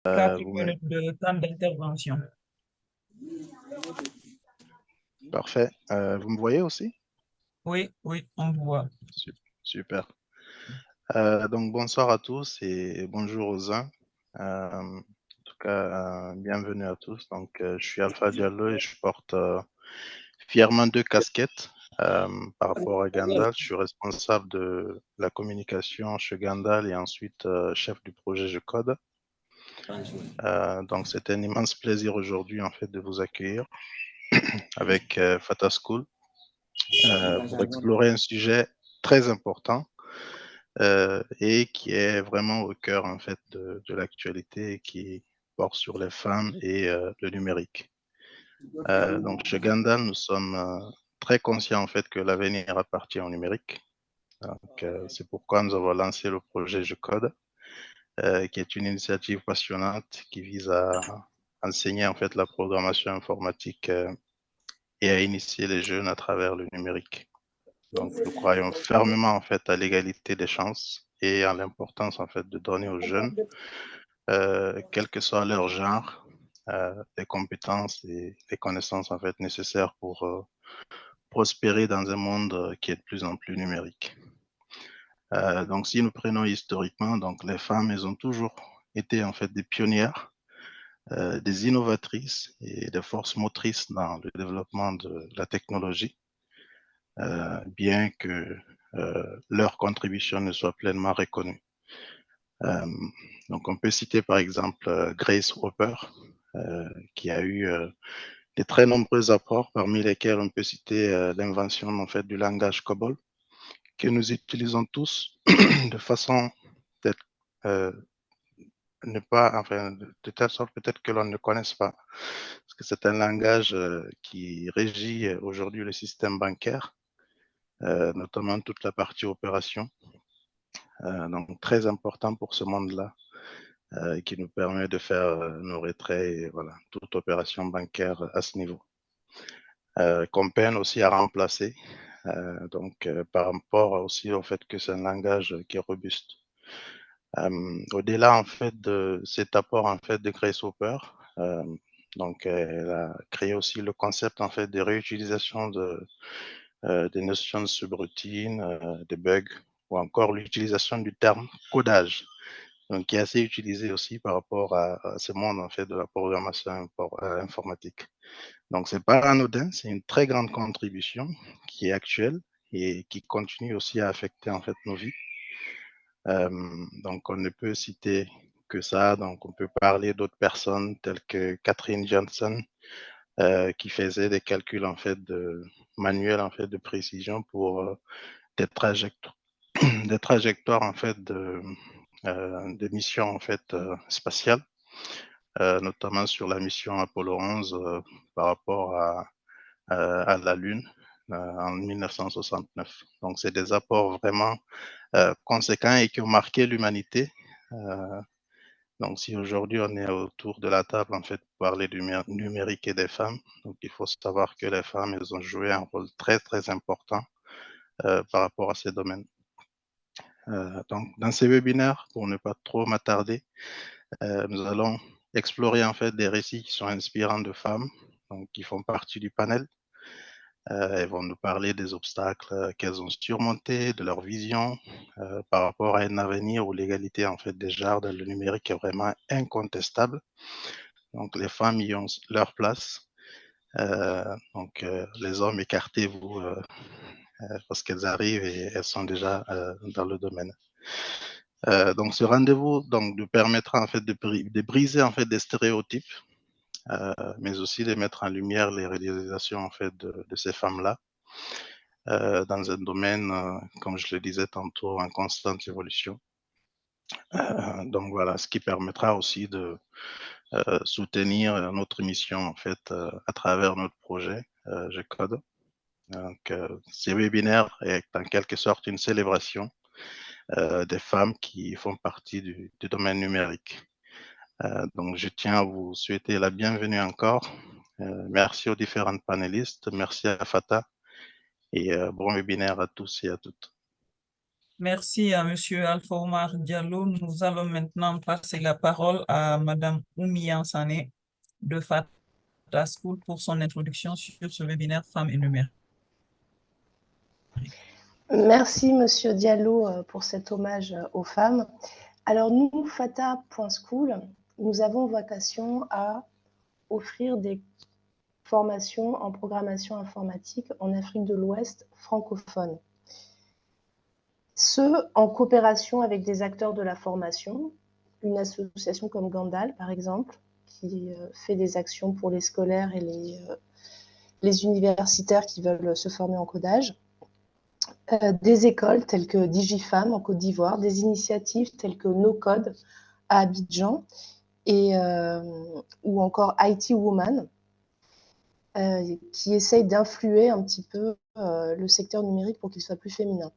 4 Vous me... minutes de temps d'intervention. Parfait. Vous me voyez aussi? Oui, oui, on voit. Super. Donc, bonsoir à tous et bonjour aux uns. En tout cas, bienvenue à tous. Donc, je suis Alpha Diallo et je porte fièrement deux casquettes par rapport à Gandal. Je suis responsable de la communication chez Gandal et ensuite chef du projet Je Code. Donc, c'est un immense plaisir aujourd'hui en fait de vous accueillir avec Fata School pour explorer un sujet très important et qui est vraiment au cœur en fait de l'actualité et qui porte sur les femmes et le numérique. Donc chez Gandal, nous sommes très conscients en fait que l'avenir appartient au numérique. Donc c'est pourquoi nous avons lancé le projet Je Code, qui est une initiative passionnante qui vise à enseigner en fait la programmation informatique et à initier les jeunes à travers le numérique. Donc, nous croyons fermement en fait à l'égalité des chances et à l'importance en fait de donner aux jeunes, quel que soit leur genre, les compétences et les connaissances en fait nécessaires pour prospérer dans un monde qui est de plus en plus numérique. Donc, si nous prenons historiquement, donc les femmes, elles ont toujours été en fait des pionnières, des innovatrices et des forces motrices dans le développement de la technologie, bien que leur contribution ne soit pleinement reconnue. Euh, donc, on peut citer par exemple Grace Hopper, qui a eu de très nombreux apports, parmi lesquels on peut citer l'invention en fait du langage COBOL, que nous utilisons tous de façon peut-être euh, ne pas, enfin, de telle sorte peut-être que l'on ne connaisse pas, parce que c'est un langage qui régit aujourd'hui le système bancaire, notamment toute la partie opération, donc très important pour ce monde-là, qui nous permet de faire nos retraits et voilà, toute opération bancaire à ce niveau. Qu'on peine aussi à remplacer, donc par rapport aussi au fait que c'est un langage qui est robuste. Au-delà en fait de cet apport en fait de Grace Hopper, donc elle a créé aussi le concept en fait de réutilisation des notions de subroutines, des bugs ou encore l'utilisation du terme codage, donc qui est assez utilisé aussi par rapport à ce monde en fait de la programmation informatique. Donc c'est pas anodin, c'est une très grande contribution qui est actuelle et qui continue aussi à affecter en fait nos vies. Donc on ne peut citer que ça, donc on peut parler d'autres personnes telles que Catherine Johnson, qui faisait des calculs en fait manuels en fait de précision pour des trajectoires, des trajectoires en fait de missions en fait spatiales, notamment sur la mission Apollo 11 par rapport à la Lune en 1969. Donc c'est des apports vraiment conséquents et qui ont marqué l'humanité. Euh, donc si aujourd'hui on est autour de la table en fait pour parler du numérique et des femmes, donc il faut savoir que les femmes elles ont joué un rôle très très important par rapport à ces domaines. Donc, dans ces webinaires, pour ne pas trop m'attarder, nous allons explorer en fait des récits qui sont inspirants de femmes, donc qui font partie du panel. Elles vont nous parler des obstacles qu'elles ont surmontés, de leur vision par rapport à un avenir où l'égalité en fait des genres dans le numérique est vraiment incontestable. Donc, les femmes y ont leur place. Les hommes, écartez-vous parce qu'elles arrivent et elles sont déjà dans le domaine. Donc ce rendez-vous donc nous permettra en fait de briser en fait des stéréotypes, mais aussi de mettre en lumière les réalisations en fait de ces femmes-là dans un domaine, comme je le disais tantôt, en constante évolution. Donc voilà, ce qui permettra aussi de soutenir notre mission en fait à travers notre projet G-Code. Donc ces webinaires est en quelque sorte une célébration des femmes qui font partie du domaine numérique. Donc, je tiens à vous souhaiter la bienvenue encore. Merci aux différentes panélistes, merci à Fata et bon webinaire à tous et à toutes. Merci à Monsieur Alpha Omar Diallo. Nous allons maintenant passer la parole à Madame Oumian Sané de Fata School pour son introduction sur ce webinaire Femmes et numérique. Merci, Monsieur Diallo, pour cet hommage aux femmes. Alors, nous, Fata.school, nous avons vocation à offrir des formations en programmation informatique en Afrique de l'Ouest francophone. Ce, en coopération avec des acteurs de la formation, une association comme Gandal, par exemple, qui fait des actions pour les scolaires et les universitaires qui veulent se former en codage, des écoles telles que DigiFam en Côte d'Ivoire, des initiatives telles que NoCode à Abidjan, ou encore IT Woman, qui essayent d'influer un petit peu le secteur numérique pour qu'il soit plus féminin.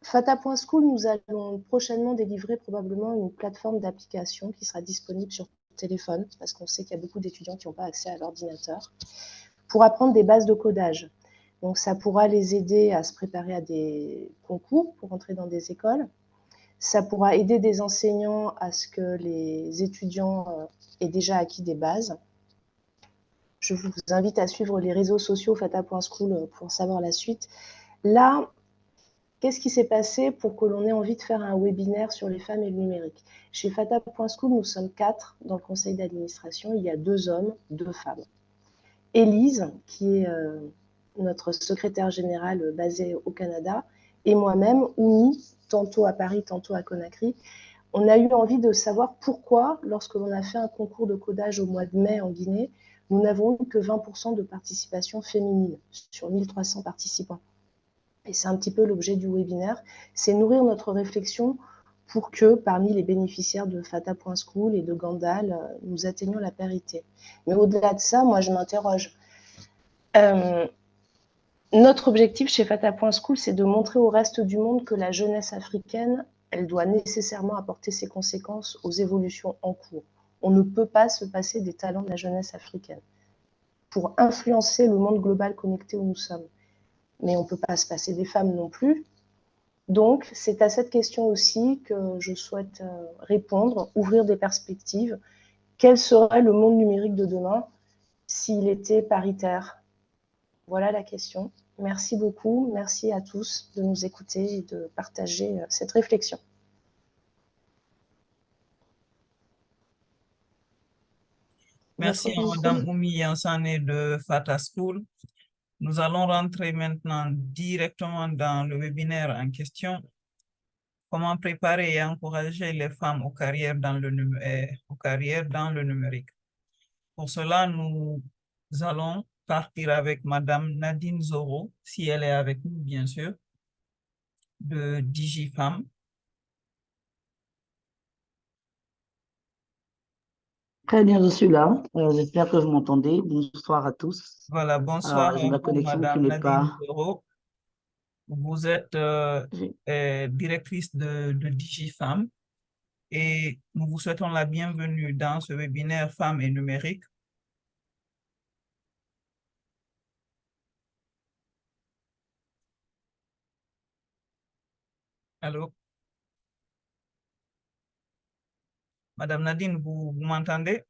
Fata.school, nous allons prochainement délivrer probablement une plateforme d'application qui sera disponible sur téléphone, parce qu'on sait qu'il y a beaucoup d'étudiants qui n'ont pas accès à l'ordinateur, pour apprendre des bases de codage. Donc ça pourra les aider à se préparer à des concours pour entrer dans des écoles. Ça pourra aider des enseignants à ce que les étudiants aient déjà acquis des bases. Je vous invite à suivre les réseaux sociaux fata.school pour savoir la suite. Là, qu'est-ce qui s'est passé pour que l'on ait envie de faire un webinaire sur les femmes et le numérique? Chez fata.school, nous sommes 4 dans le conseil d'administration. Il y a 2 hommes, 2 femmes. Élise, qui est notre secrétaire générale basée au Canada, et moi-même, Oumi, tantôt à Paris, tantôt à Conakry, on a eu envie de savoir pourquoi, lorsque l'on a fait un concours de codage au mois de mai en Guinée, nous n'avons eu que 20% de participation féminine sur 1300 participants. Et c'est un petit peu l'objet du webinaire, c'est nourrir notre réflexion pour que, parmi les bénéficiaires de Fata.school et de Gandal, nous atteignions la parité. Mais au-delà de ça, moi, je m'interroge. Notre objectif chez Fata.school, c'est de montrer au reste du monde que la jeunesse africaine, elle doit nécessairement apporter ses conséquences aux évolutions en cours. On ne peut pas se passer des talents de la jeunesse africaine pour influencer le monde global connecté où nous sommes. Mais on ne peut pas se passer des femmes non plus. Donc, c'est à cette question aussi que je souhaite répondre, ouvrir des perspectives. Quel serait le monde numérique de demain s'il était paritaire? Voilà la question. Merci beaucoup. Merci à tous de nous écouter et de partager cette réflexion. Merci à Madame Oumian Sané de Fata School. Nous allons rentrer maintenant directement dans le webinaire en question. Comment préparer et encourager les femmes aux carrières dans le numérique. Pour cela, nous allons partir avec Madame Nadine Zoro, si elle est avec nous, bien sûr, de DigiFam. Très bien, je suis là. J'espère que vous m'entendez. Bonsoir à tous. Voilà, bonsoir J'ai à ma vous, connexion qui Madame n'est Nadine pas... Zoro. Vous êtes directrice de DigiFam et nous vous souhaitons la bienvenue dans ce webinaire Femmes et numérique. Allô? Madame Nadine, vous m'entendez?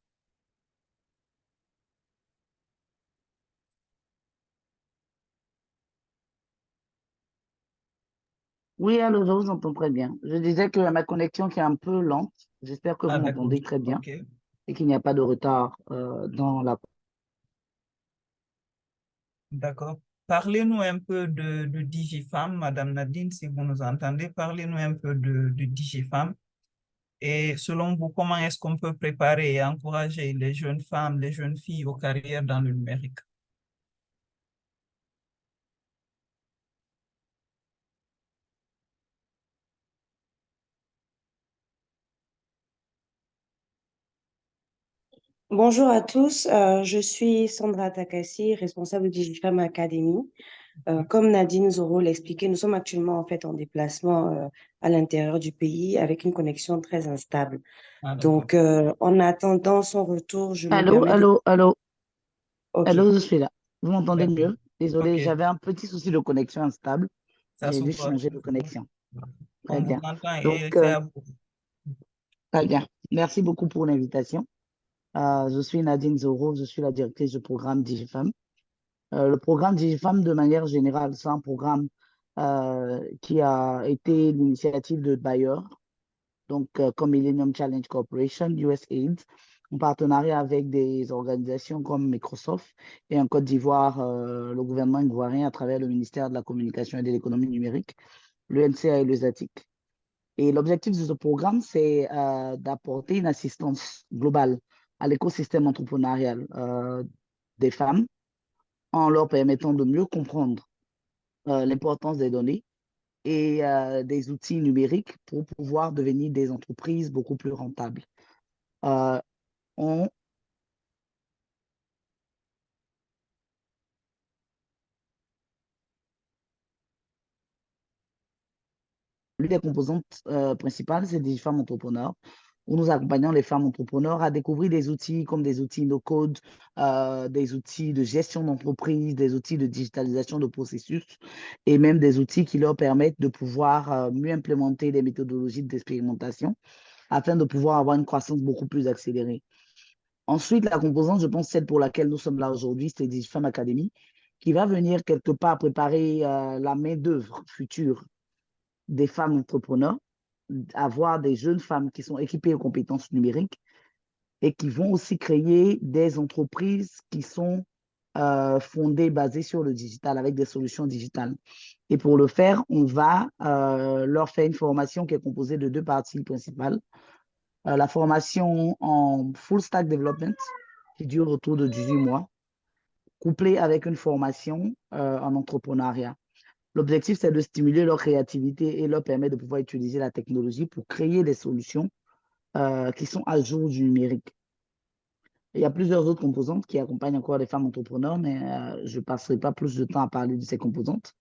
Oui, allô, je vous entends très bien. Je disais que ma connexion qui est un peu lente. J'espère que vous Ah, d'accord. m'entendez très bien OK. et qu'il n'y a pas de retard dans la... D'accord. Parlez-nous un peu de DigiFam, Madame Nadine, si vous nous entendez. Parlez-nous un peu de DigiFam. Et selon vous, comment est-ce qu'on peut préparer et encourager les jeunes femmes, les jeunes filles aux carrières dans le numérique? Bonjour à tous, je suis Sandra Takassi, responsable de DigiFam Academy. Comme Nadine Zoro l'expliquait, nous sommes actuellement en fait en déplacement à l'intérieur du pays avec une connexion très instable. Ah, d'accord. Donc, en attendant son retour, je me Allô, permets de... allô, allô, Ok, allô, je suis là. Vous m'entendez D'accord. mieux? Désolée, OK. j'avais un petit souci de connexion instable. Ça J'ai dû s'ouvre. changer de connexion. Très On vous bien. entend Donc, et c'est à vous. très bien. Merci beaucoup pour l'invitation. Je suis Nadine Zoro, je suis la directrice du programme DigiFemme. Le programme DigiFemme, de manière générale, c'est un programme qui a été l'initiative de Bayer, donc comme Millennium Challenge Corporation, USAID, en partenariat avec des organisations comme Microsoft et en Côte d'Ivoire, le gouvernement ivoirien à travers le ministère de la Communication et de l'économie numérique, l'UNCA et le ZATIC. Et l'objectif de ce programme, c'est d'apporter une assistance globale à l'écosystème entrepreneurial des femmes en leur permettant de mieux comprendre l'importance des données et des outils numériques pour pouvoir devenir des entreprises beaucoup plus rentables. On L'une des composantes principales, c'est des femmes entrepreneurs, où nous accompagnons les femmes entrepreneurs à découvrir des outils comme des outils no-code, des outils de gestion d'entreprise, des outils de digitalisation de processus et même des outils qui leur permettent de pouvoir mieux implémenter des méthodologies d'expérimentation afin de pouvoir avoir une croissance beaucoup plus accélérée. Ensuite, la composante, je pense, celle pour laquelle nous sommes là aujourd'hui, c'est DigiFemme Academy, qui va venir quelque part préparer la main-d'œuvre future des femmes entrepreneurs, avoir des jeunes femmes qui sont équipées aux compétences numériques et qui vont aussi créer des entreprises qui sont fondées, basées sur le digital, avec des solutions digitales. Et pour le faire, on va leur faire une formation qui est composée de deux parties principales. La formation en full stack development, qui dure autour de 18 mois, couplée avec une formation en entrepreneuriat. L'objectif, c'est de stimuler leur créativité et leur permettre de pouvoir utiliser la technologie pour créer des solutions qui sont à jour du numérique. Il y a plusieurs autres composantes qui accompagnent encore les femmes entrepreneurs, mais je ne passerai pas plus de temps à parler de ces composantes,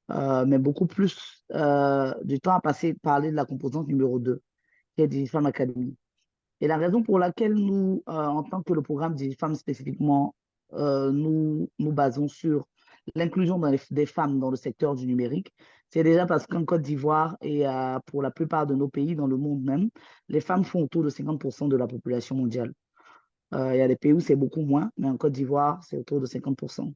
mais beaucoup plus du temps à parler de la composante numéro 2, qui est DigiFemme Academy. Et la raison pour laquelle nous, en tant que le programme DigiFemme spécifiquement, nous basons sur l'inclusion des femmes dans le secteur du numérique, c'est déjà parce qu'en Côte d'Ivoire et pour la plupart de nos pays dans le monde même, les femmes font autour de 50% de la population mondiale. Il y a des pays où c'est beaucoup moins, mais en Côte d'Ivoire, c'est autour de 50%.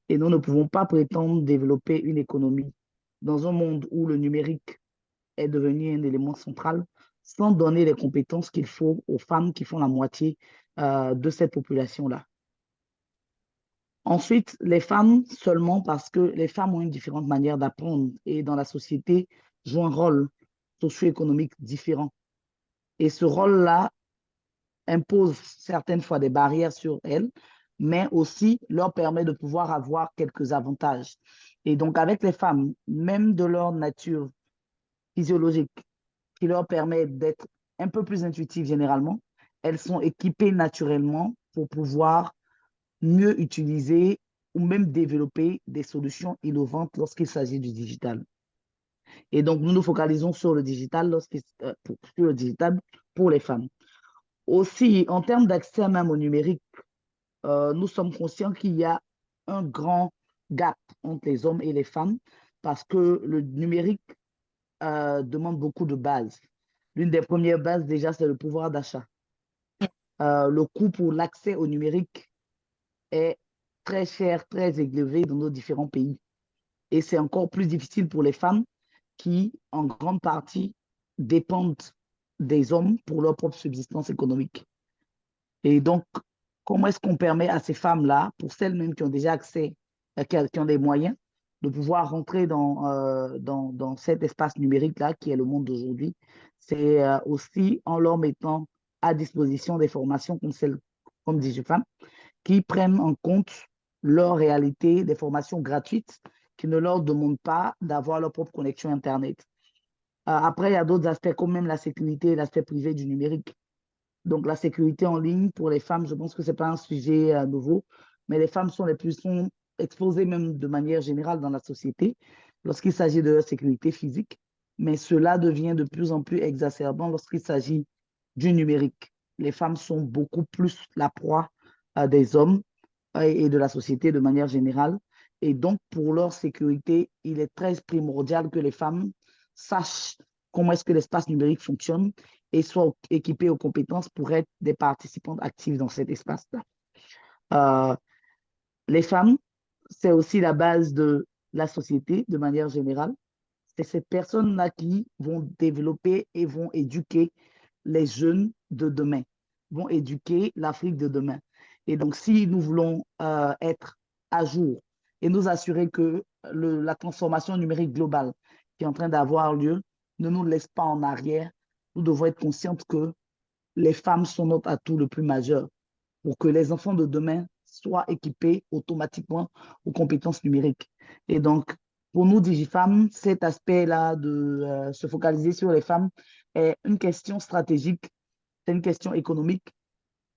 Et nous ne pouvons pas prétendre développer une économie dans un monde où le numérique est devenu un élément central sans donner les compétences qu'il faut aux femmes qui font la moitié de cette population-là. Ensuite, les femmes seulement parce que les femmes ont une différente manière d'apprendre et dans la société jouent un rôle socio-économique différent. Et ce rôle-là impose certaines fois des barrières sur elles, mais aussi leur permet de pouvoir avoir quelques avantages. Et donc, avec les femmes, même de leur nature physiologique, qui leur permet d'être un peu plus intuitives généralement, elles sont équipées naturellement pour pouvoir mieux utiliser ou même développer des solutions innovantes lorsqu'il s'agit du digital. Et donc, nous nous focalisons sur le digital, sur le digital pour les femmes. Aussi, en termes d'accès même au numérique, nous sommes conscients qu'il y a un grand gap entre les hommes et les femmes parce que le numérique demande beaucoup de bases. L'une des premières bases, déjà, c'est le pouvoir d'achat. Le coût pour l'accès au numérique est très cher, très élevé dans nos différents pays. Et c'est encore plus difficile pour les femmes qui, en grande partie, dépendent des hommes pour leur propre subsistance économique. Et donc, comment est-ce qu'on permet à ces femmes-là, pour celles mêmes qui ont déjà accès, qui ont des moyens, de pouvoir rentrer dans cet espace numérique-là qui est le monde d'aujourd'hui? C'est aussi en leur mettant à disposition des formations comme celle comme DigiFemme, qui prennent en compte leur réalité, des formations gratuites qui ne leur demandent pas d'avoir leur propre connexion Internet. Après, il y a d'autres aspects comme même la sécurité et l'aspect privé du numérique. Donc, la sécurité en ligne pour les femmes, je pense que ce n'est pas un sujet nouveau, mais les femmes sont sont exposées même de manière générale dans la société lorsqu'il s'agit de leur sécurité physique, mais cela devient de plus en plus exacerbant lorsqu'il s'agit du numérique. Les femmes sont beaucoup plus la proie des hommes et de la société de manière générale. Et donc, pour leur sécurité, il est très primordial que les femmes sachent comment est-ce que l'espace numérique fonctionne et soient équipés aux compétences pour être des participantes actives dans cet espace-là. Les femmes, c'est aussi la base de la société de manière générale. C'est ces personnes-là qui vont développer et vont éduquer les jeunes de demain, vont éduquer l'Afrique de demain. Et donc, si nous voulons être à jour et nous assurer que la transformation numérique globale qui est en train d'avoir lieu ne nous laisse pas en arrière, nous devons être conscientes que les femmes sont notre atout le plus majeur pour que les enfants de demain soient équipés automatiquement aux compétences numériques. Et donc, pour nous, DigiFemmes, cet aspect-là de se focaliser sur les femmes est une question stratégique, c'est une question économique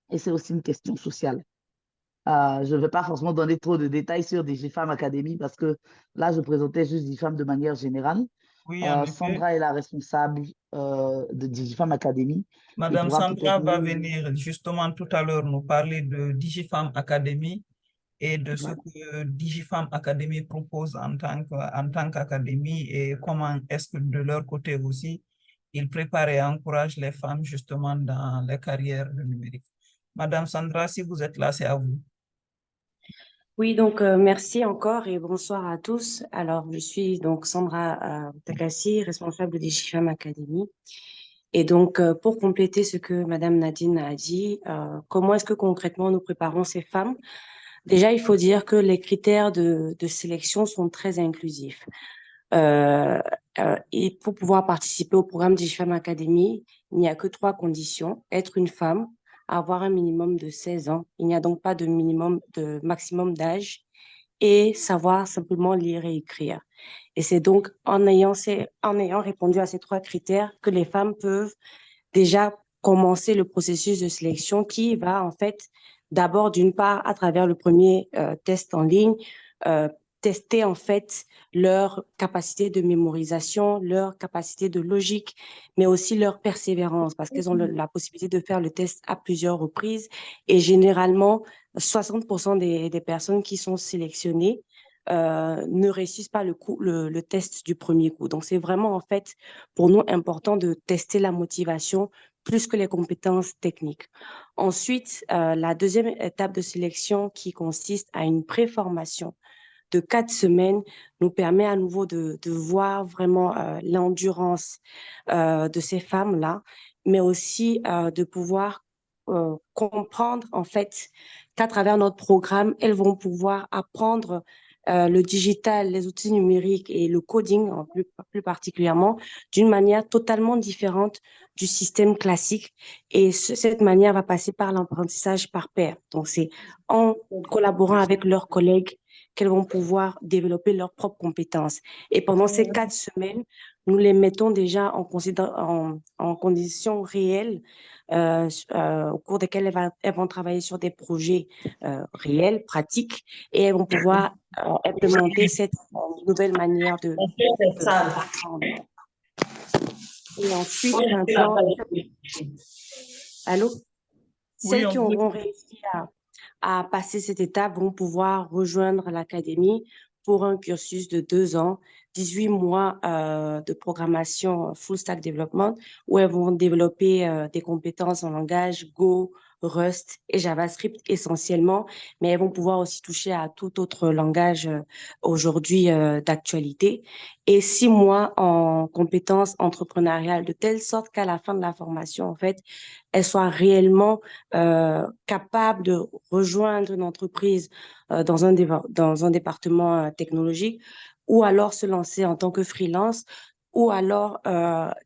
et c'est aussi une question sociale. Je ne vais pas forcément donner trop de détails sur DigiFemmes Academy parce que là, je présentais juste DigiFemmes de manière générale. Oui, en effet. Sandra est la responsable de DigiFemmes Academy. Madame Sandra va venir justement tout à l'heure nous parler de DigiFemmes Academy et de ce que DigiFemmes Academy propose en tant qu'académie et comment est-ce que de leur côté aussi, ils préparent et encouragent les femmes justement dans les carrières du numérique. Madame Sandra, si vous êtes là, c'est à vous. Oui, donc merci encore et bonsoir à tous. Alors, je suis donc Sandra Takassi, responsable de DigiFemmes Academy. Et donc, pour compléter ce que Madame Nadine a dit, comment est-ce que concrètement nous préparons ces femmes? Déjà, il faut dire que les critères de sélection sont très inclusifs. Et pour pouvoir participer au programme DigiFemmes Academy, il n'y a que 3 conditions. Être une femme, avoir un minimum de 16 ans. Il n'y a donc pas de maximum d'âge et savoir simplement lire et écrire. Et c'est donc en ayant répondu à ces 3 critères que les femmes peuvent déjà commencer le processus de sélection qui va en fait d'abord d'une part à travers le premier test en ligne tester en fait leur capacité de mémorisation, leur capacité de logique, mais aussi leur persévérance parce qu'elles ont la possibilité de faire le test à plusieurs reprises et généralement 60% des personnes qui sont sélectionnées ne réussissent pas le test du premier coup. Donc, c'est vraiment, en fait, pour nous, important de tester la motivation plus que les compétences techniques. Ensuite, la deuxième étape de sélection qui consiste à une préformation de 4 semaines nous permet à nouveau de voir vraiment l'endurance de ces femmes-là, mais aussi de pouvoir comprendre, en fait, qu'à travers notre programme, elles vont pouvoir apprendre le digital, les outils numériques et le coding, plus particulièrement, d'une manière totalement différente du système classique. Et cette manière va passer par l'apprentissage par pair. Donc, c'est en collaborant avec leurs collègues qu'elles vont pouvoir développer leurs propres compétences. Et pendant ces 4 semaines, nous les mettons déjà en conditions réelles au cours desquelles elles vont travailler sur des projets réels, pratiques, et elles vont pouvoir implémenter cette nouvelle manière d'apprendre. Et ensuite, maintenant, allô? Celles qui auront réussi à passer cette étape vont pouvoir rejoindre l'académie pour un cursus de 2 ans, 18 mois de programmation full stack development, où elles vont développer des compétences en langage Go, Rust et JavaScript essentiellement, mais elles vont pouvoir aussi toucher à tout autre langage aujourd'hui d'actualité. Et 6 mois en compétences entrepreneuriales, de telle sorte qu'à la fin de la formation, en fait, elles soient réellement capables de rejoindre une entreprise dans un département technologique ou alors se lancer en tant que freelance ou alors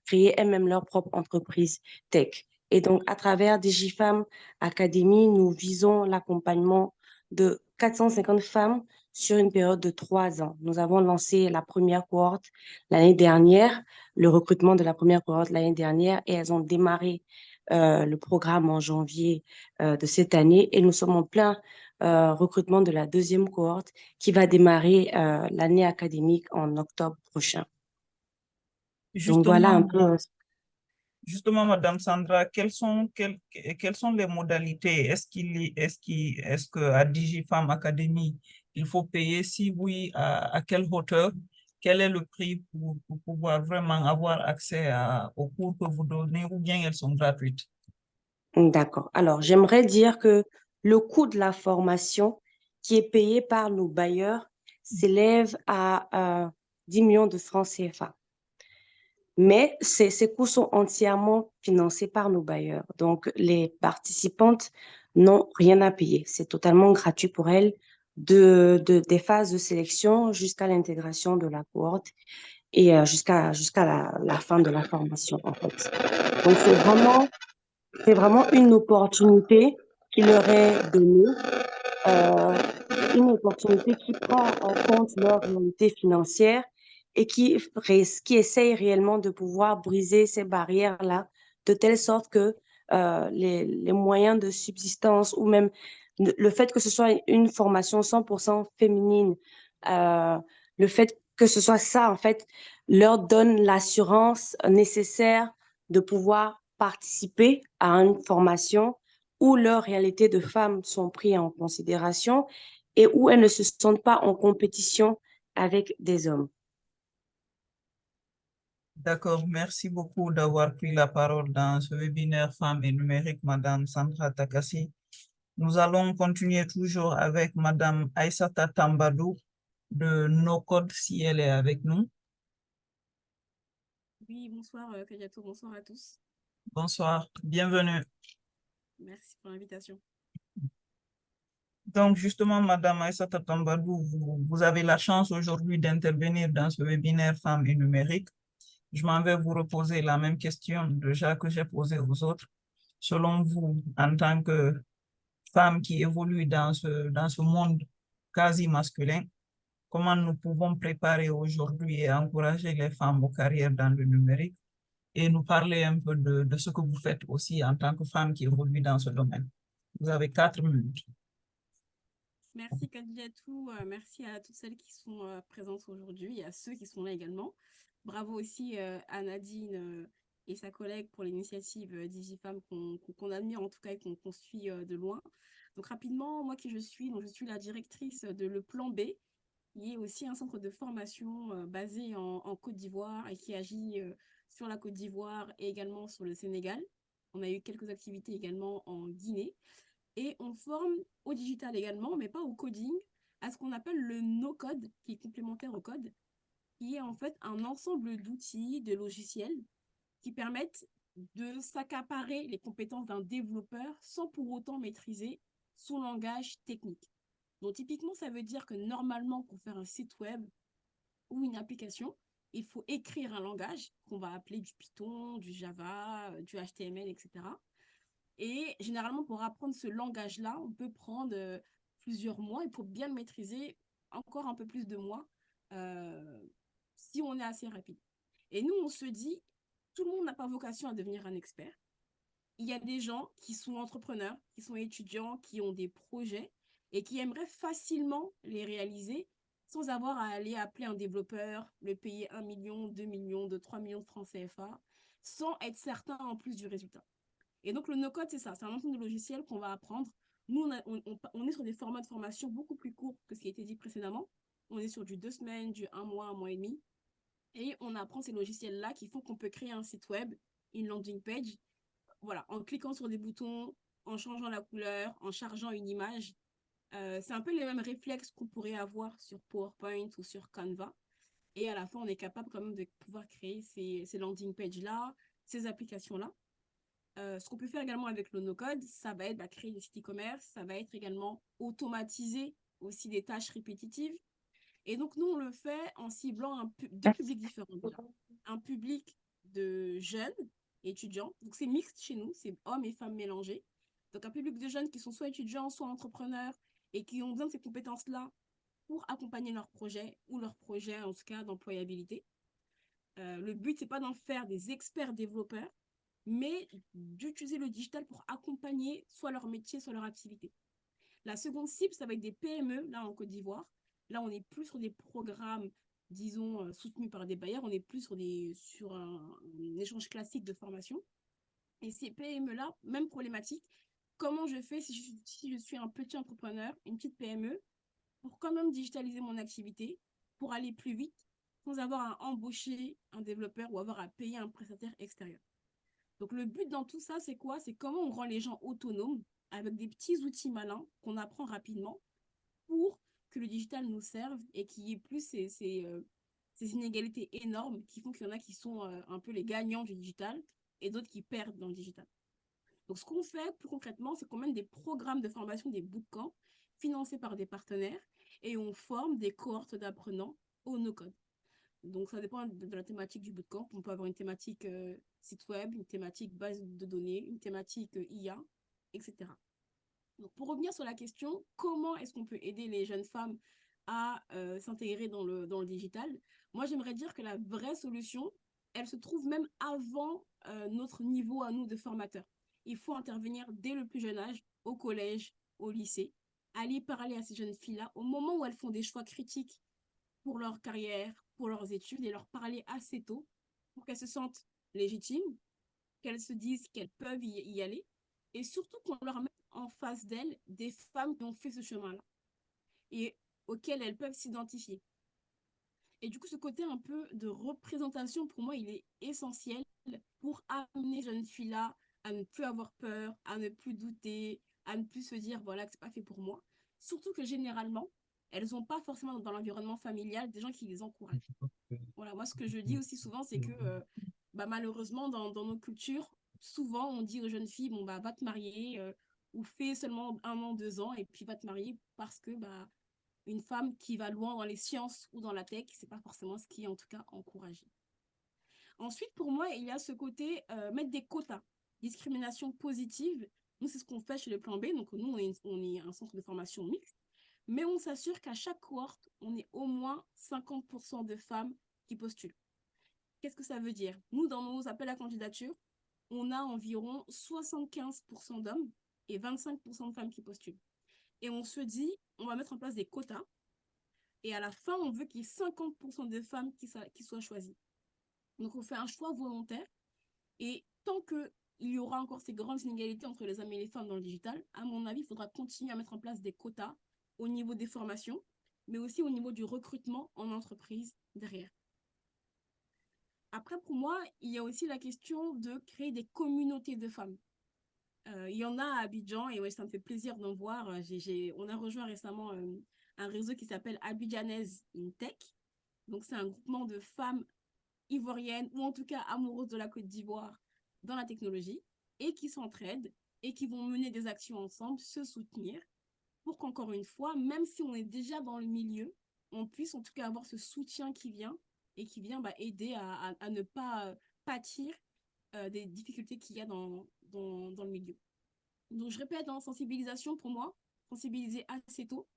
créer elles-mêmes leur propre entreprise tech. Et donc, à travers DigiFemmes Academy, nous visons l'accompagnement de 450 femmes sur une période de 3 ans. Nous avons lancé la première cohorte l'année dernière, le recrutement de la première cohorte l'année dernière, et elles ont démarré le programme en janvier de cette année et nous sommes en plein recrutement de la deuxième cohorte qui va démarrer l'année académique en octobre prochain. Donc voilà un peu. Justement, Madame Sandra, quelles sont les modalités? Est-ce que à DigiFemmes Academy, il faut payer? Si oui, à quelle hauteur? quel est le prix pour pouvoir vraiment avoir accès aux cours que vous donnez ou bien elles sont gratuites? D'accord. Alors, j'aimerais dire que le coût de la formation qui est payé par nos bailleurs s'élève à 10 millions de francs CFA. Mais ces coûts sont entièrement financés par nos bailleurs. Donc, les participantes n'ont rien à payer. C'est totalement gratuit pour elles des phases de sélection jusqu'à l'intégration de la cohorte et jusqu'à la fin de la formation, en fait. Donc, c'est vraiment une opportunité qui leur est donnée, une opportunité qui prend en compte leur réalité financière et qui essaye réellement de pouvoir briser ces barrières-là de telle sorte que les moyens de subsistance ou même le fait que ce soit une formation 100% féminine, euh, le fait que ce soit ça, en fait, leur donne l'assurance nécessaire de pouvoir participer à une formation où leurs réalités de femmes sont prises en considération et où elles ne se sentent pas en compétition avec des hommes. D'accord, merci beaucoup d'avoir pris la parole dans ce webinaire Femmes et numérique, Madame Sandra Takassi. Nous allons continuer toujours avec Madame Aïssata Tambadou de NoCode, si elle est avec nous. Oui, bonsoir Kadiatou, bonsoir à tous. Bonsoir, bienvenue. Merci pour l'invitation. Donc, justement, Madame Aïssata Tambadou, vous avez la chance aujourd'hui d'intervenir dans ce webinaire Femmes et numérique. Je m'en vais vous reposer la même question déjà que j'ai posée aux autres. Selon vous, en tant que femme qui évolue dans ce monde quasi masculin, comment nous pouvons préparer aujourd'hui et encourager les femmes aux carrières dans le numérique et nous parler un peu de ce que vous faites aussi en tant que femme qui évolue dans ce domaine. Vous avez 4 minutes. Merci Kadiatou, merci à toutes celles qui sont présentes aujourd'hui et à ceux qui sont là également. Bravo aussi à Nadine et sa collègue pour l'initiative DigiFemme qu'on admire en tout cas et qu'on suit de loin. Donc rapidement, moi qui je suis la directrice de Le Plan B, qui est aussi un centre de formation basé en Côte d'Ivoire et qui agit sur la Côte d'Ivoire et également sur le Sénégal. On a eu quelques activités également en Guinée. Et on forme au digital également, mais pas au coding, à ce qu'on appelle le no-code, qui est complémentaire au code, qui est en fait un ensemble d'outils, de logiciels qui permettent de s'accaparer les compétences d'un développeur sans pour autant maîtriser son langage technique. Donc typiquement, ça veut dire que normalement, pour faire un site web ou une application, il faut écrire un langage qu'on va appeler du Python, du Java, du HTML, etc. Et généralement, pour apprendre ce langage-là, on peut prendre plusieurs mois et pour bien le maîtriser, encore un peu plus de mois, si on est assez rapide. Et nous, on se dit, tout le monde n'a pas vocation à devenir un expert. Il y a des gens qui sont entrepreneurs, qui sont étudiants, qui ont des projets et qui aimeraient facilement les réaliser sans avoir à aller appeler un développeur, le payer 1 million, 2 millions, 3 millions de francs CFA, sans être certain en plus du résultat. Et donc, le no-code, c'est ça. C'est un ensemble de logiciels qu'on va apprendre. Nous, on est sur des formats de formation beaucoup plus courts que ce qui a été dit précédemment. On est sur du 2 semaines, du 1 mois et demi. Et on apprend ces logiciels-là qui font qu'on peut créer un site web, une landing page, voilà, en cliquant sur des boutons, en changeant la couleur, en chargeant une image. C'est un peu les mêmes réflexes qu'on pourrait avoir sur PowerPoint ou sur Canva. Et à la fin, on est capable quand même de pouvoir créer ces landing pages-là, ces applications-là. Ce qu'on peut faire également avec le no-code, ça va être créer des sites e-commerce, ça va être également automatiser aussi des tâches répétitives. Et donc, nous, on le fait en ciblant deux publics différents déjà. Un public de jeunes étudiants, donc c'est mixte chez nous, c'est hommes et femmes mélangés. Donc, un public de jeunes qui sont soit étudiants, soit entrepreneurs et qui ont besoin de ces compétences-là pour accompagner leur projet ou leur projet, en tout cas, d'employabilité. Le but, c'est pas d'en faire des experts développeurs, mais d'utiliser le digital pour accompagner soit leur métier, soit leur activité. La seconde cible, ça va être des PME, là en Côte d'Ivoire. Là, on n'est plus sur des programmes, disons, soutenus par des bailleurs, on est plus sur un échange classique de formation. Et ces PME-là, même problématique, comment je fais si je suis un petit entrepreneur, une petite PME, pour quand même digitaliser mon activité, pour aller plus vite, sans avoir à embaucher un développeur ou avoir à payer un prestataire extérieur. Donc, le but dans tout ça, c'est quoi? C'est comment on rend les gens autonomes avec des petits outils malins qu'on apprend rapidement pour que le digital nous serve et qu'il y ait plus ces inégalités énormes qui font qu'il y en a qui sont un peu les gagnants du digital et d'autres qui perdent dans le digital. Donc, ce qu'on fait plus concrètement, c'est qu'on mène des programmes de formation, des bootcamps financés par des partenaires et on forme des cohortes d'apprenants au no-code. Donc, ça dépend de la thématique du bootcamp. On peut avoir une thématique site web, une thématique base de données, une thématique IA, etc. Donc, pour revenir sur la question, comment est-ce qu'on peut aider les jeunes femmes à s'intégrer dans le digital? Moi, j'aimerais dire que la vraie solution, elle se trouve même avant notre niveau à nous de formateurs. Il faut intervenir dès le plus jeune âge, au collège, au lycée, aller parler à ces jeunes filles-là au moment où elles font des choix critiques pour leur carrière, pour leurs études, et leur parler assez tôt pour qu'elles se sentent légitimes, qu'elles se disent qu'elles peuvent y aller, et surtout qu'on leur mette en face d'elles des femmes qui ont fait ce chemin-là et auxquelles elles peuvent s'identifier. Et du coup, ce côté un peu de représentation, pour moi, il est essentiel pour amener ces jeunes filles-là à ne plus avoir peur, à ne plus douter, à ne plus se dire, voilà, que c'est pas fait pour moi. Surtout que généralement, elles n'ont pas forcément dans l'environnement familial des gens qui les encouragent. Voilà, moi, ce que je dis aussi souvent, c'est que malheureusement, dans nos cultures, souvent, on dit aux jeunes filles, bon, va te marier ou fais seulement 1 an, 2 ans et puis va te marier parce que une femme qui va loin dans les sciences ou dans la tech, c'est pas forcément ce qui est en tout cas encouragé. Ensuite, pour moi, il y a ce côté mettre des quotas, discrimination positive. Nous, c'est ce qu'on fait chez le Plan B. Donc, nous, on est un centre de formation mixte, mais on s'assure qu'à chaque cohorte, on ait au moins 50% de femmes qui postulent. Qu'est-ce que ça veut dire? Nous, dans nos appels à candidature, on a environ 75% d'hommes et 25% de femmes qui postulent. Et on se dit, on va mettre en place des quotas. Et à la fin, on veut qu'il y ait 50% de femmes qui soient choisies. Donc, on fait un choix volontaire. Et tant qu'il y aura encore ces grandes inégalités entre les hommes et les femmes dans le digital, à mon avis, il faudra continuer à mettre en place des quotas au niveau des formations, mais aussi au niveau du recrutement en entreprise derrière. Après, pour moi, il y a aussi la question de créer des communautés de femmes. Il y en a à Abidjan et ouais, ça me fait plaisir d'en voir. On a rejoint récemment un réseau qui s'appelle Abidjanaise in Tech. Donc, c'est un groupement de femmes ivoiriennes ou en tout cas amoureuses de la Côte d'Ivoire dans la technologie et qui s'entraident et qui vont mener des actions ensemble, se soutenir pour qu'encore une fois, même si on est déjà dans le milieu, on puisse en tout cas avoir ce soutien qui vient et qui vient aider à ne pas pâtir des difficultés qu'il y a dans le milieu. Donc, je répète, sensibilisation pour moi, sensibiliser assez tôt,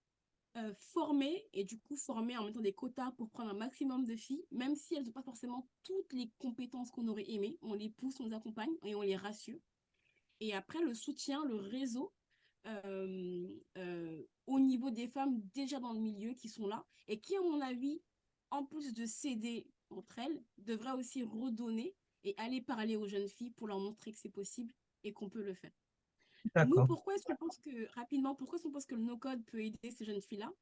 former et du coup former en mettant des quotas pour prendre un maximum de filles, même si elles n'ont pas forcément toutes les compétences qu'on aurait aimées, on les pousse, on les accompagne et on les rassure. Et après, le soutien, le réseau au niveau des femmes déjà dans le milieu qui sont là et qui, à mon avis, en plus de s'aider entre elles, devraient aussi redonner et aller parler aux jeunes filles pour leur montrer que c'est possible et qu'on peut le faire. Nous, pourquoi est-ce qu'on pense que le no-code peut aider ces jeunes filles-là?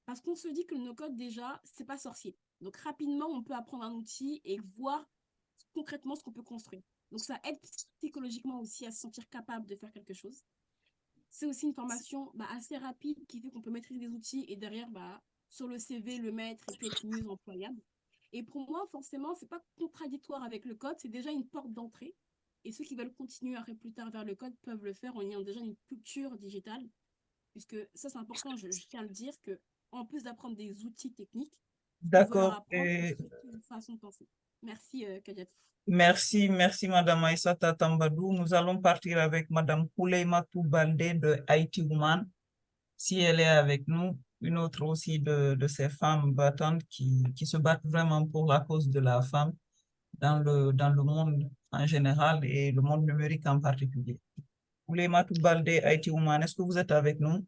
Parce qu'on se dit que le no-code, déjà, c'est pas sorcier. Donc, rapidement, on peut apprendre un outil et voir concrètement ce qu'on peut construire. Donc, ça aide psychologiquement aussi à se sentir capable de faire quelque chose. C'est aussi une formation assez rapide qui fait qu'on peut maîtriser des outils et derrière, sur le CV, le mettre et puis être mieux employable. Et pour moi, forcément, c'est pas contradictoire avec le code, c'est déjà une porte d'entrée. Et ceux qui veulent continuer après plus tard vers le code peuvent le faire en ayant déjà une culture digitale. Puisque ça, c'est important, je tiens à le dire, qu'en plus d'apprendre des outils techniques, on veut leur apprendre une façon de penser. Merci, Kadiatou. Merci, Madame Aïssata Tambadou. Nous allons partir avec Madame Pouleimatou Baldé de IT Woman. Si elle est avec nous, une autre aussi de ces femmes battantes qui se battent vraiment pour la cause de la femme dans le monde en général et le monde numérique en particulier. Pouleimatou Baldé, IT Woman, est-ce que vous êtes avec nous?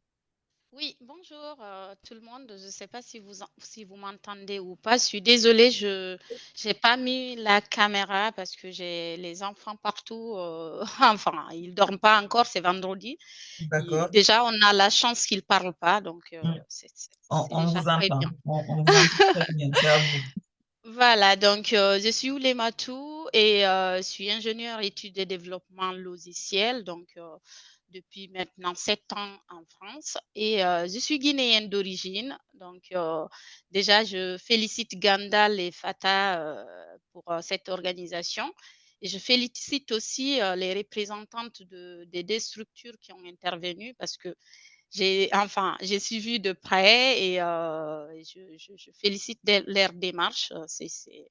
Oui, bonjour tout le monde. Je ne sais pas si vous m'entendez ou pas. Je suis désolée, je n'ai pas mis la caméra parce que j'ai les enfants partout. Enfin, ils ne dorment pas encore, c'est vendredi. D'accord. Déjà, on a la chance qu'ils ne parlent pas, donc c'est On déjà vous très entend. bien. On vous entend très bien, c'est à vous. Voilà, donc je suis Oulematou et je suis ingénieure études et développement logiciel, donc depuis maintenant 7 ans en France et je suis guinéenne d'origine. Donc déjà, je félicite Gandal et Fata pour cette organisation et je félicite aussi les représentantes des deux structures qui ont intervenu parce que j'ai suivi de près et je félicite leur démarche. C'est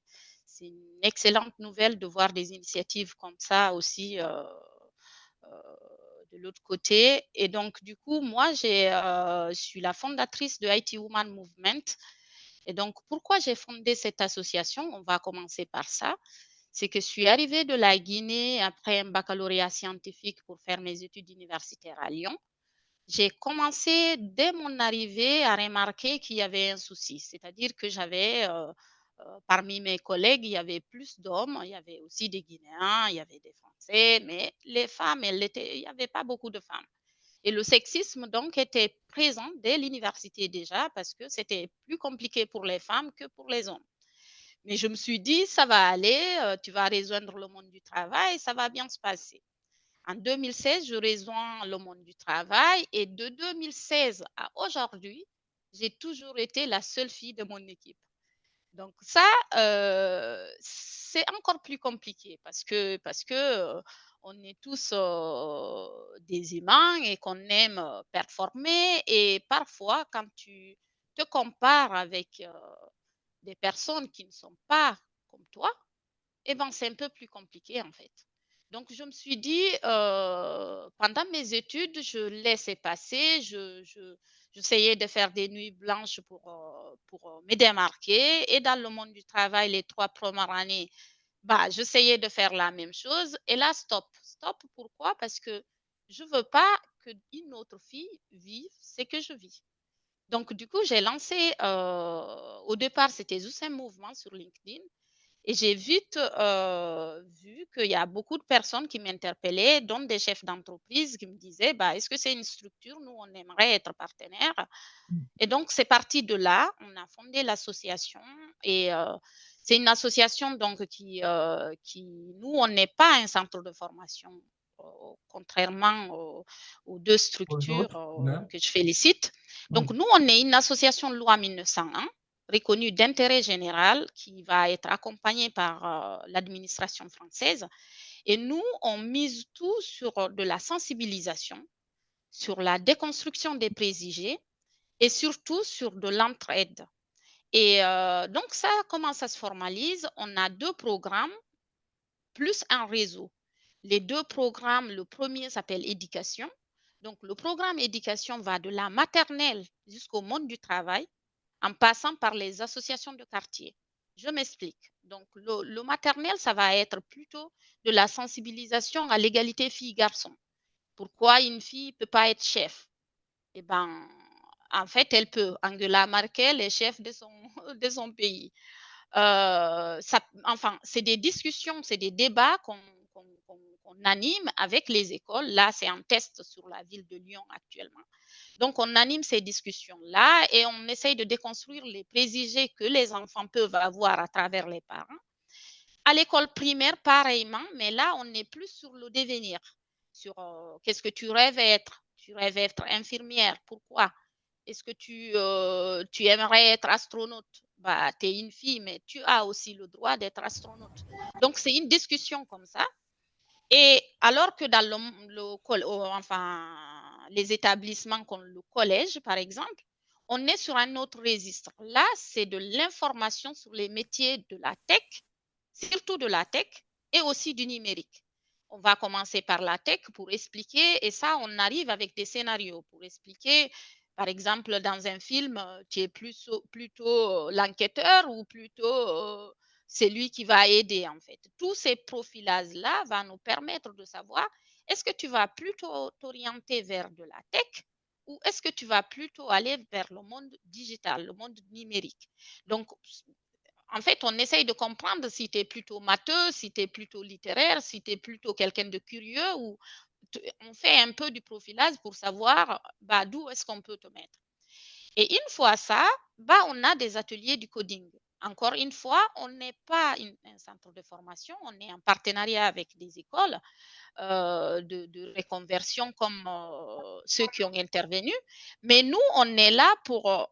une excellente nouvelle de voir des initiatives comme ça aussi de l'autre côté. Et donc, du coup, moi, je suis la fondatrice de IT Woman Movement. Et donc, pourquoi j'ai fondé cette association? On va commencer par ça. C'est que je suis arrivée de la Guinée après un baccalauréat scientifique pour faire mes études universitaires à Lyon. J'ai commencé dès mon arrivée à remarquer qu'il y avait un souci, c'est-à-dire que j'avais, parmi mes collègues, il y avait plus d'hommes, il y avait aussi des Guinéens, il y avait des Français, mais les femmes, il n'y avait pas beaucoup de femmes. Et le sexisme, donc, était présent dès l'université déjà, parce que c'était plus compliqué pour les femmes que pour les hommes. Mais je me suis dit, ça va aller, tu vas rejoindre le monde du travail, ça va bien se passer. En 2016, je rejoins le monde du travail et de 2016 à aujourd'hui, j'ai toujours été la seule fille de mon équipe. Donc ça, c'est encore plus compliqué parce que on est tous des humains et qu'on aime performer et parfois quand tu te compares avec des personnes qui ne sont pas comme toi, eh ben, c'est un peu plus compliqué en fait. Donc, je me suis dit, pendant mes études, je laissais passer, j'essayais de faire des nuits blanches pour me démarquer. Et dans le monde du travail, les 3 premières années, bah, j'essayais de faire la même chose. Et là, stop. Stop, pourquoi? Parce que je veux pas qu'une autre fille vive ce que je vis. Donc, du coup, j'ai lancé, au départ, c'était juste un mouvement sur LinkedIn. Et j'ai vite vu qu'il y a beaucoup de personnes qui m'interpellaient, dont des chefs d'entreprise qui me disaient, bah, est-ce que c'est une structure? Nous, on aimerait être partenaire. Et donc, c'est parti de là. On a fondé l'association et c'est une association donc nous, on n'est pas un centre de formation, contrairement aux deux Aux structures autres, ouais. que je félicite. Donc, Oui. nous, on est une association de loi 1901 reconnue d'intérêt général qui va être accompagnée par l'administration française. Et nous, on mise tout sur de la sensibilisation, sur la déconstruction des préjugés et surtout sur de l'entraide. Et donc ça, comment ça se formalise? On a 2 programmes plus un réseau. Les 2 programmes, le premier s'appelle éducation. Donc le programme éducation va de la maternelle jusqu'au monde du travail en passant par les associations de quartier. Je m'explique. Donc le maternel, ça va être plutôt de la sensibilisation à l'égalité filles-garçons. Pourquoi une fille ne peut pas être chef? Eh ben, en fait, elle peut. Angela Merkel est chef de son, de son pays. Enfin, c'est des discussions, c'est des débats qu'on anime avec les écoles. Là, c'est un test sur la ville de Lyon actuellement. Donc, on anime ces discussions-là et on essaye de déconstruire les préjugés que les enfants peuvent avoir à travers les parents. À l'école primaire, pareillement, mais là, on est plus sur le devenir, sur qu'est-ce que tu rêves être. Tu rêves être infirmière. Pourquoi? Est-ce que tu aimerais être astronaute? Bah, tu es une fille, mais tu as aussi le droit d'être astronaute. Donc, c'est une discussion comme ça. Et alors que dans les établissements comme le collège, par exemple, on est sur un autre registre. Là, c'est de l'information sur les métiers de la tech, surtout de la tech et aussi du numérique. On va commencer par la tech pour expliquer, et ça, on arrive avec des scénarios pour expliquer. Par exemple, dans un film, tu es plutôt l'enquêteur ou plutôt c'est lui qui va aider en fait. Tous ces profilages-là vont nous permettre de savoir est-ce que tu vas plutôt t'orienter vers de la tech ou est-ce que tu vas plutôt aller vers le monde digital, le monde numérique. Donc, en fait, on essaye de comprendre si tu es plutôt matheux, si tu es plutôt littéraire, si tu es plutôt quelqu'un de curieux ou on fait un peu du profilage pour savoir bah, d'où est-ce qu'on peut te mettre. Et une fois ça, bah, on a des ateliers du coding. encore une fois, on n'est pas un centre de formation, on est en partenariat avec des écoles de reconversion comme ceux qui ont intervenu. Mais nous, on est là pour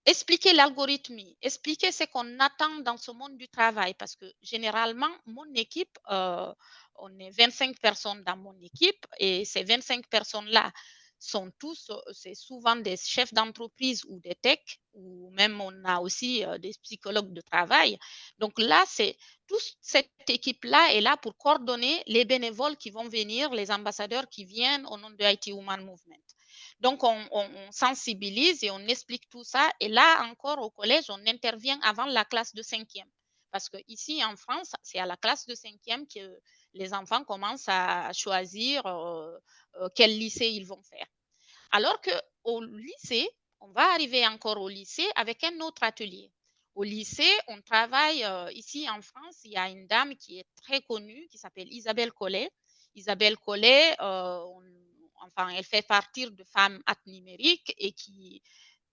expliquer l'algorithme, expliquer ce qu'on attend dans ce monde du travail. Parce que généralement, mon équipe, on est 25 personnes dans mon équipe et ces 25 personnes-là sont tous, c'est souvent des chefs d'entreprise ou des techs, ou même on a aussi des psychologues de travail. Donc là, toute cette équipe-là est là pour coordonner les bénévoles qui vont venir, les ambassadeurs qui viennent au nom de IT Woman Movement. Donc, on sensibilise et on explique tout ça. Et là, encore au collège, on intervient avant la classe de 5e. Parce qu'ici, en France, c'est à la classe de 5e que les enfants commencent à choisir quel lycée ils vont faire. Alors qu'au lycée, on va arriver encore au lycée avec un autre atelier. Au lycée, on travaille, ici en France, il y a une dame qui est très connue, qui s'appelle Isabelle Collet. Isabelle Collet, elle fait partie de Femmes At Numérique et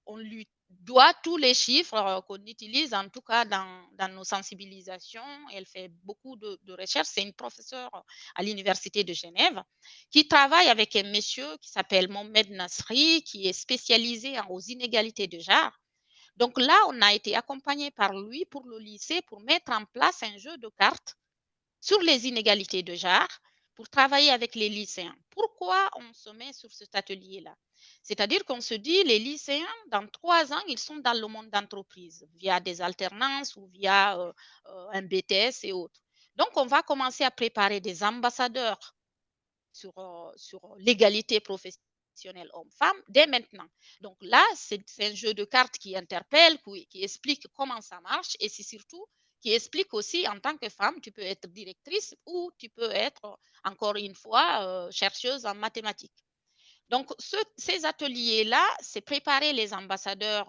on lui doit tous les chiffres qu'on utilise, en tout cas dans nos sensibilisations. Elle fait beaucoup de recherches. C'est une professeure à l'Université de Genève qui travaille avec un monsieur qui s'appelle Mohamed Nasri, qui est spécialisé aux inégalités de genre. Donc là, on a été accompagné par lui pour le lycée pour mettre en place un jeu de cartes sur les inégalités de genre pour travailler avec les lycéens. Pourquoi on se met sur cet atelier-là? C'est-à-dire qu'on se dit, les lycéens, dans 3 ans, ils sont dans le monde d'entreprise via des alternances ou via un BTS et autres. Donc, on va commencer à préparer des ambassadeurs sur l'égalité professionnelle homme-femme dès maintenant. Donc là, c'est un jeu de cartes qui interpelle, qui explique comment ça marche et c'est surtout qui explique aussi en tant que femme, tu peux être directrice ou tu peux être, encore une fois, chercheuse en mathématiques. Donc, ces ateliers-là, c'est préparer les ambassadeurs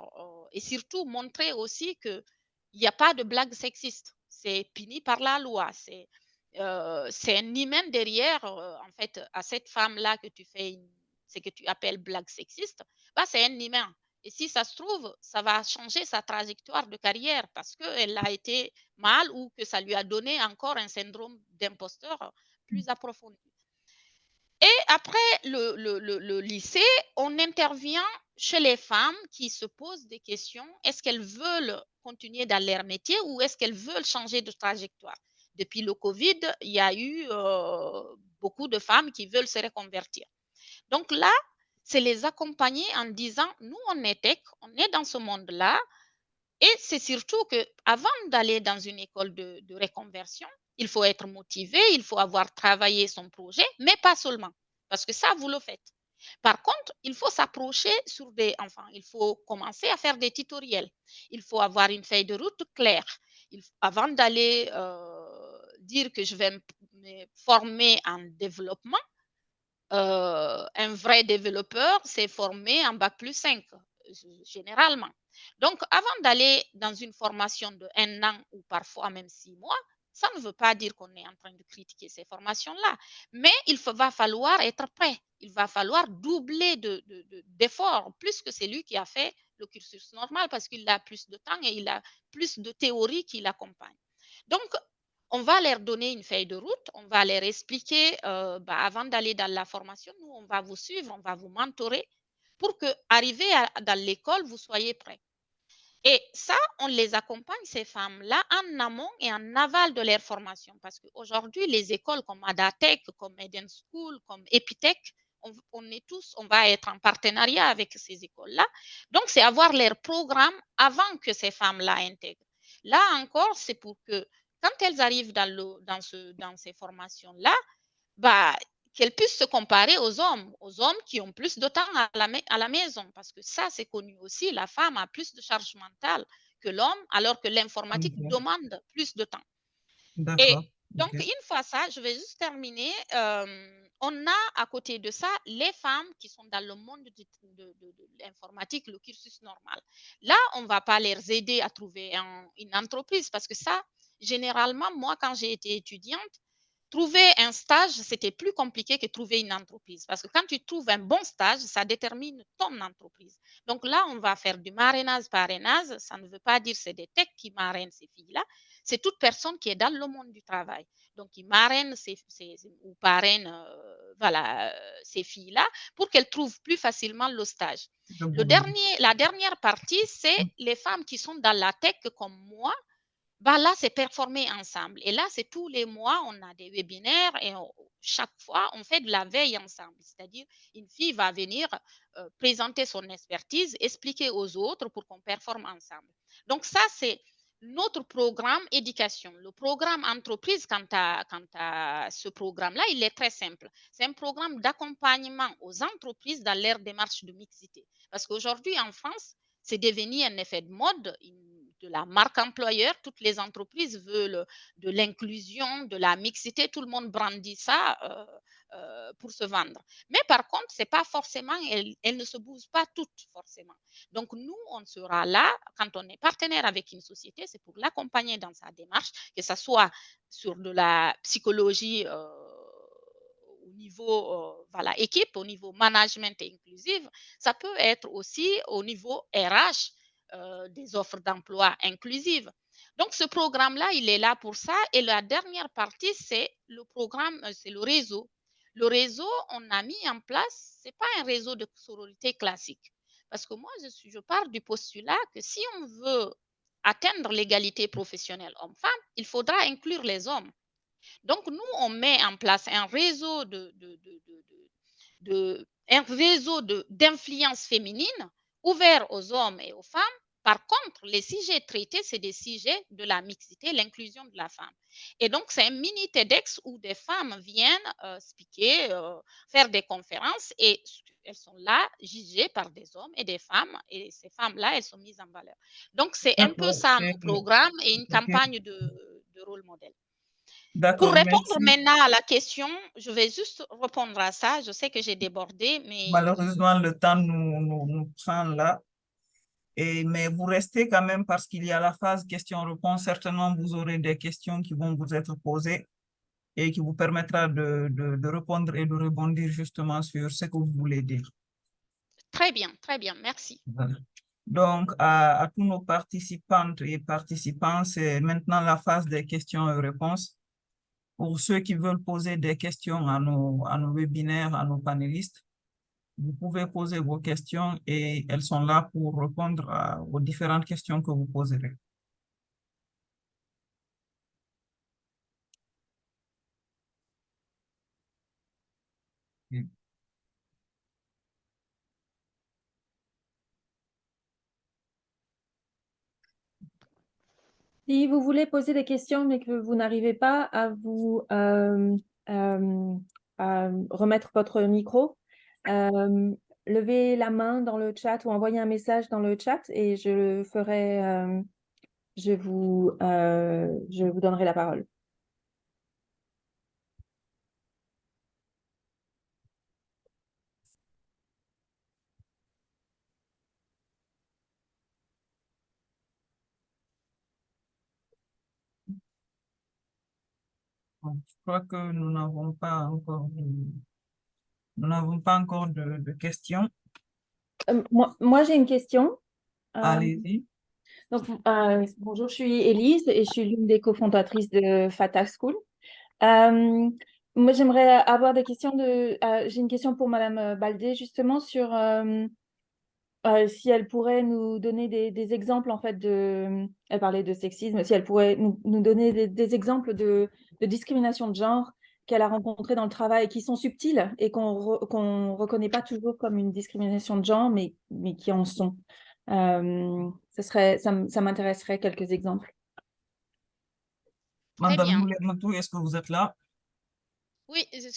et surtout montrer aussi qu'il n'y a pas de blague sexiste. C'est puni par la loi. C'est un hymen derrière, en fait, à cette femme-là que tu fais ce que tu appelles blague sexiste, bah, c'est un hymen. Et si ça se trouve, ça va changer sa trajectoire de carrière parce qu'elle a été mal ou que ça lui a donné encore un syndrome d'imposteur plus approfondi. Et après le lycée, on intervient chez les femmes qui se posent des questions. Est-ce qu'elles veulent continuer dans leur métier ou est-ce qu'elles veulent changer de trajectoire? Depuis le Covid, il y a eu beaucoup de femmes qui veulent se reconvertir. Donc là, c'est les accompagner en disant, nous, on est tech, on est dans ce monde-là, et c'est surtout qu'avant d'aller dans une école de reconversion, il faut être motivé, il faut avoir travaillé son projet, mais pas seulement, parce que ça, vous le faites. Par contre, il faut s'approcher il faut commencer à faire des tutoriels. Il faut avoir une feuille de route claire. Avant d'aller dire que je vais me former en développement, un vrai développeur s'est formé en bac+5, généralement. Donc, avant d'aller dans une formation de 1 an ou parfois même 6 mois, ça ne veut pas dire qu'on est en train de critiquer ces formations-là, mais va falloir être prêt. Il va falloir doubler d'efforts, plus que celui qui a fait le cursus normal, parce qu'il a plus de temps et il a plus de théorie qui l'accompagne. Donc, on va leur donner une feuille de route, on va leur expliquer, avant d'aller dans la formation, nous, on va vous suivre, on va vous mentorer pour que, arrivé dans l'école, vous soyez prêts. Et ça, on les accompagne, ces femmes-là, en amont et en aval de leur formation. Parce qu'aujourd'hui, les écoles comme Adatech, comme Eden School, comme Epitech, on va être en partenariat avec ces écoles-là. Donc, c'est avoir leur programme avant que ces femmes-là intègrent. Là encore, c'est pour que quand elles arrivent dans ces formations-là, qu'elles puissent se comparer aux hommes qui ont plus de temps à la maison, parce que ça, c'est connu aussi, la femme a plus de charge mentale que l'homme, alors que l'informatique demande plus de temps. Et donc, une fois ça, je vais juste terminer. On a à côté de ça les femmes qui sont dans le monde de l'informatique, le cursus normal. Là, on ne va pas les aider à trouver une entreprise parce que ça, généralement, moi, quand j'ai été étudiante, trouver un stage, c'était plus compliqué que trouver une entreprise. Parce que quand tu trouves un bon stage, ça détermine ton entreprise. Donc là, on va faire du marrainage-parrainage. Ça ne veut pas dire que c'est des techs qui marrainent ces filles-là. C'est toute personne qui est dans le monde du travail. Donc, ils marrainent ou parrainent voilà, ces filles-là pour qu'elles trouvent plus facilement le stage. La dernière partie, c'est les femmes qui sont dans la tech comme moi. Bah là, c'est performer ensemble. Et là, c'est tous les mois, on a des webinaires et chaque fois, on fait de la veille ensemble. C'est-à-dire, une fille va venir présenter son expertise, expliquer aux autres pour qu'on performe ensemble. Donc ça, c'est notre programme éducation. Le programme entreprise, quant à ce programme-là, il est très simple. C'est un programme d'accompagnement aux entreprises dans leur démarche de mixité. Parce qu'aujourd'hui, en France, c'est devenu un effet de mode, de la marque employeur. Toutes les entreprises veulent de l'inclusion, de la mixité. Tout le monde brandit ça pour se vendre. Mais par contre, c'est pas forcément, elles ne se bougent pas toutes forcément. Donc nous, on sera là quand on est partenaire avec une société, c'est pour l'accompagner dans sa démarche, que ce soit sur de la psychologie au niveau voilà, équipe, au niveau management inclusive. Ça peut être aussi au niveau RH, des offres d'emploi inclusives. Donc, ce programme-là, il est là pour ça. Et la dernière partie, c'est le programme, c'est le réseau. Le réseau, on a mis en place, ce n'est pas un réseau de sororité classique. Parce que moi, je pars du postulat que si on veut atteindre l'égalité professionnelle homme-femme, il faudra inclure les hommes. Donc, nous, on met en place un réseau d'influence féminine ouvert aux hommes et aux femmes. Par contre, les sujets traités, c'est des sujets de la mixité, l'inclusion de la femme. Et donc, c'est un mini TEDx où des femmes viennent speaker, faire des conférences et elles sont là, jugées par des hommes et des femmes. Et ces femmes-là, elles sont mises en valeur. Donc, c'est un peu ça, nos programmes et une campagne de rôle modèle. Pour D'accord, répondre merci. maintenant à la question, je vais juste répondre à ça. Je sais que j'ai débordé, mais Malheureusement, le temps nous prend là. Mais vous restez quand même parce qu'il y a la phase questions-réponses. Certainement, vous aurez des questions qui vont vous être posées et qui vous permettra de répondre et de rebondir justement sur ce que vous voulez dire. très bien, merci. Voilà. Donc, à tous nos participantes et participants, c'est maintenant la phase des questions et réponses. Pour ceux qui veulent poser des questions à nos webinaires, à nos panélistes, vous pouvez poser vos questions et elles sont là pour répondre aux différentes questions que vous poserez. Si vous voulez poser des questions mais que vous n'arrivez pas à vous à remettre votre micro, levez la main dans le chat ou envoyez un message dans le chat et je le ferai, je vous donnerai la parole. Bon, je crois que nous n'avons pas encore de questions. Moi, j'ai une question. Allez-y. Donc, bonjour, je suis Élise et je suis l'une des cofondatrices de Fata School. Moi, j'aimerais avoir des questions j'ai une question pour Madame Baldé, justement, sur si elle pourrait nous donner des exemples, en fait, elle parlait de sexisme, si elle pourrait nous donner des exemples de discrimination de genre qu'elle a rencontrées dans le travail, qui sont subtiles et qu'on reconnaît pas toujours comme une discrimination de genre, mais qui en sont. Ça m'intéresserait quelques exemples. Madame bien. Moulematou, est-ce que vous êtes là? Oui, je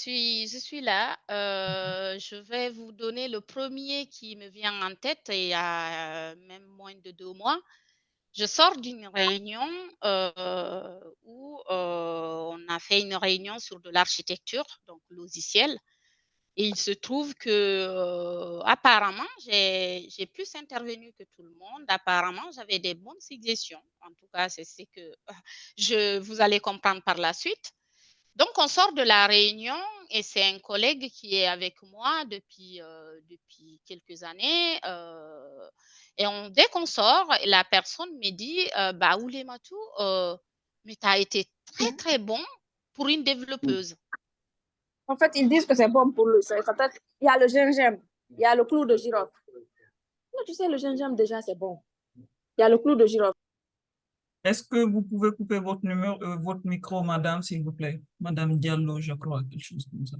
suis là. Je vais vous donner le premier qui me vient en tête il y a même moins de 2 mois. Je sors d'une réunion où on a fait une réunion sur de l'architecture, donc logiciel. Et il se trouve que apparemment, j'ai plus intervenu que tout le monde. Apparemment, j'avais des bonnes suggestions. En tout cas, c'est ce que vous allez comprendre par la suite. Donc, on sort de la réunion et c'est un collègue qui est avec moi depuis quelques années. Et dès qu'on sort, la personne me dit, bah, Oulematou, mais tu as été très, très bon pour une développeuse. En fait, ils disent que c'est bon pour le sein. Il y a le gingembre, il y a le clou de girofle. Non, tu sais, le gingembre, déjà, c'est bon. Il y a le clou de girofle. Est-ce que vous pouvez couper votre votre micro, madame, s'il vous plaît? Madame Diallo, je crois, quelque chose comme ça.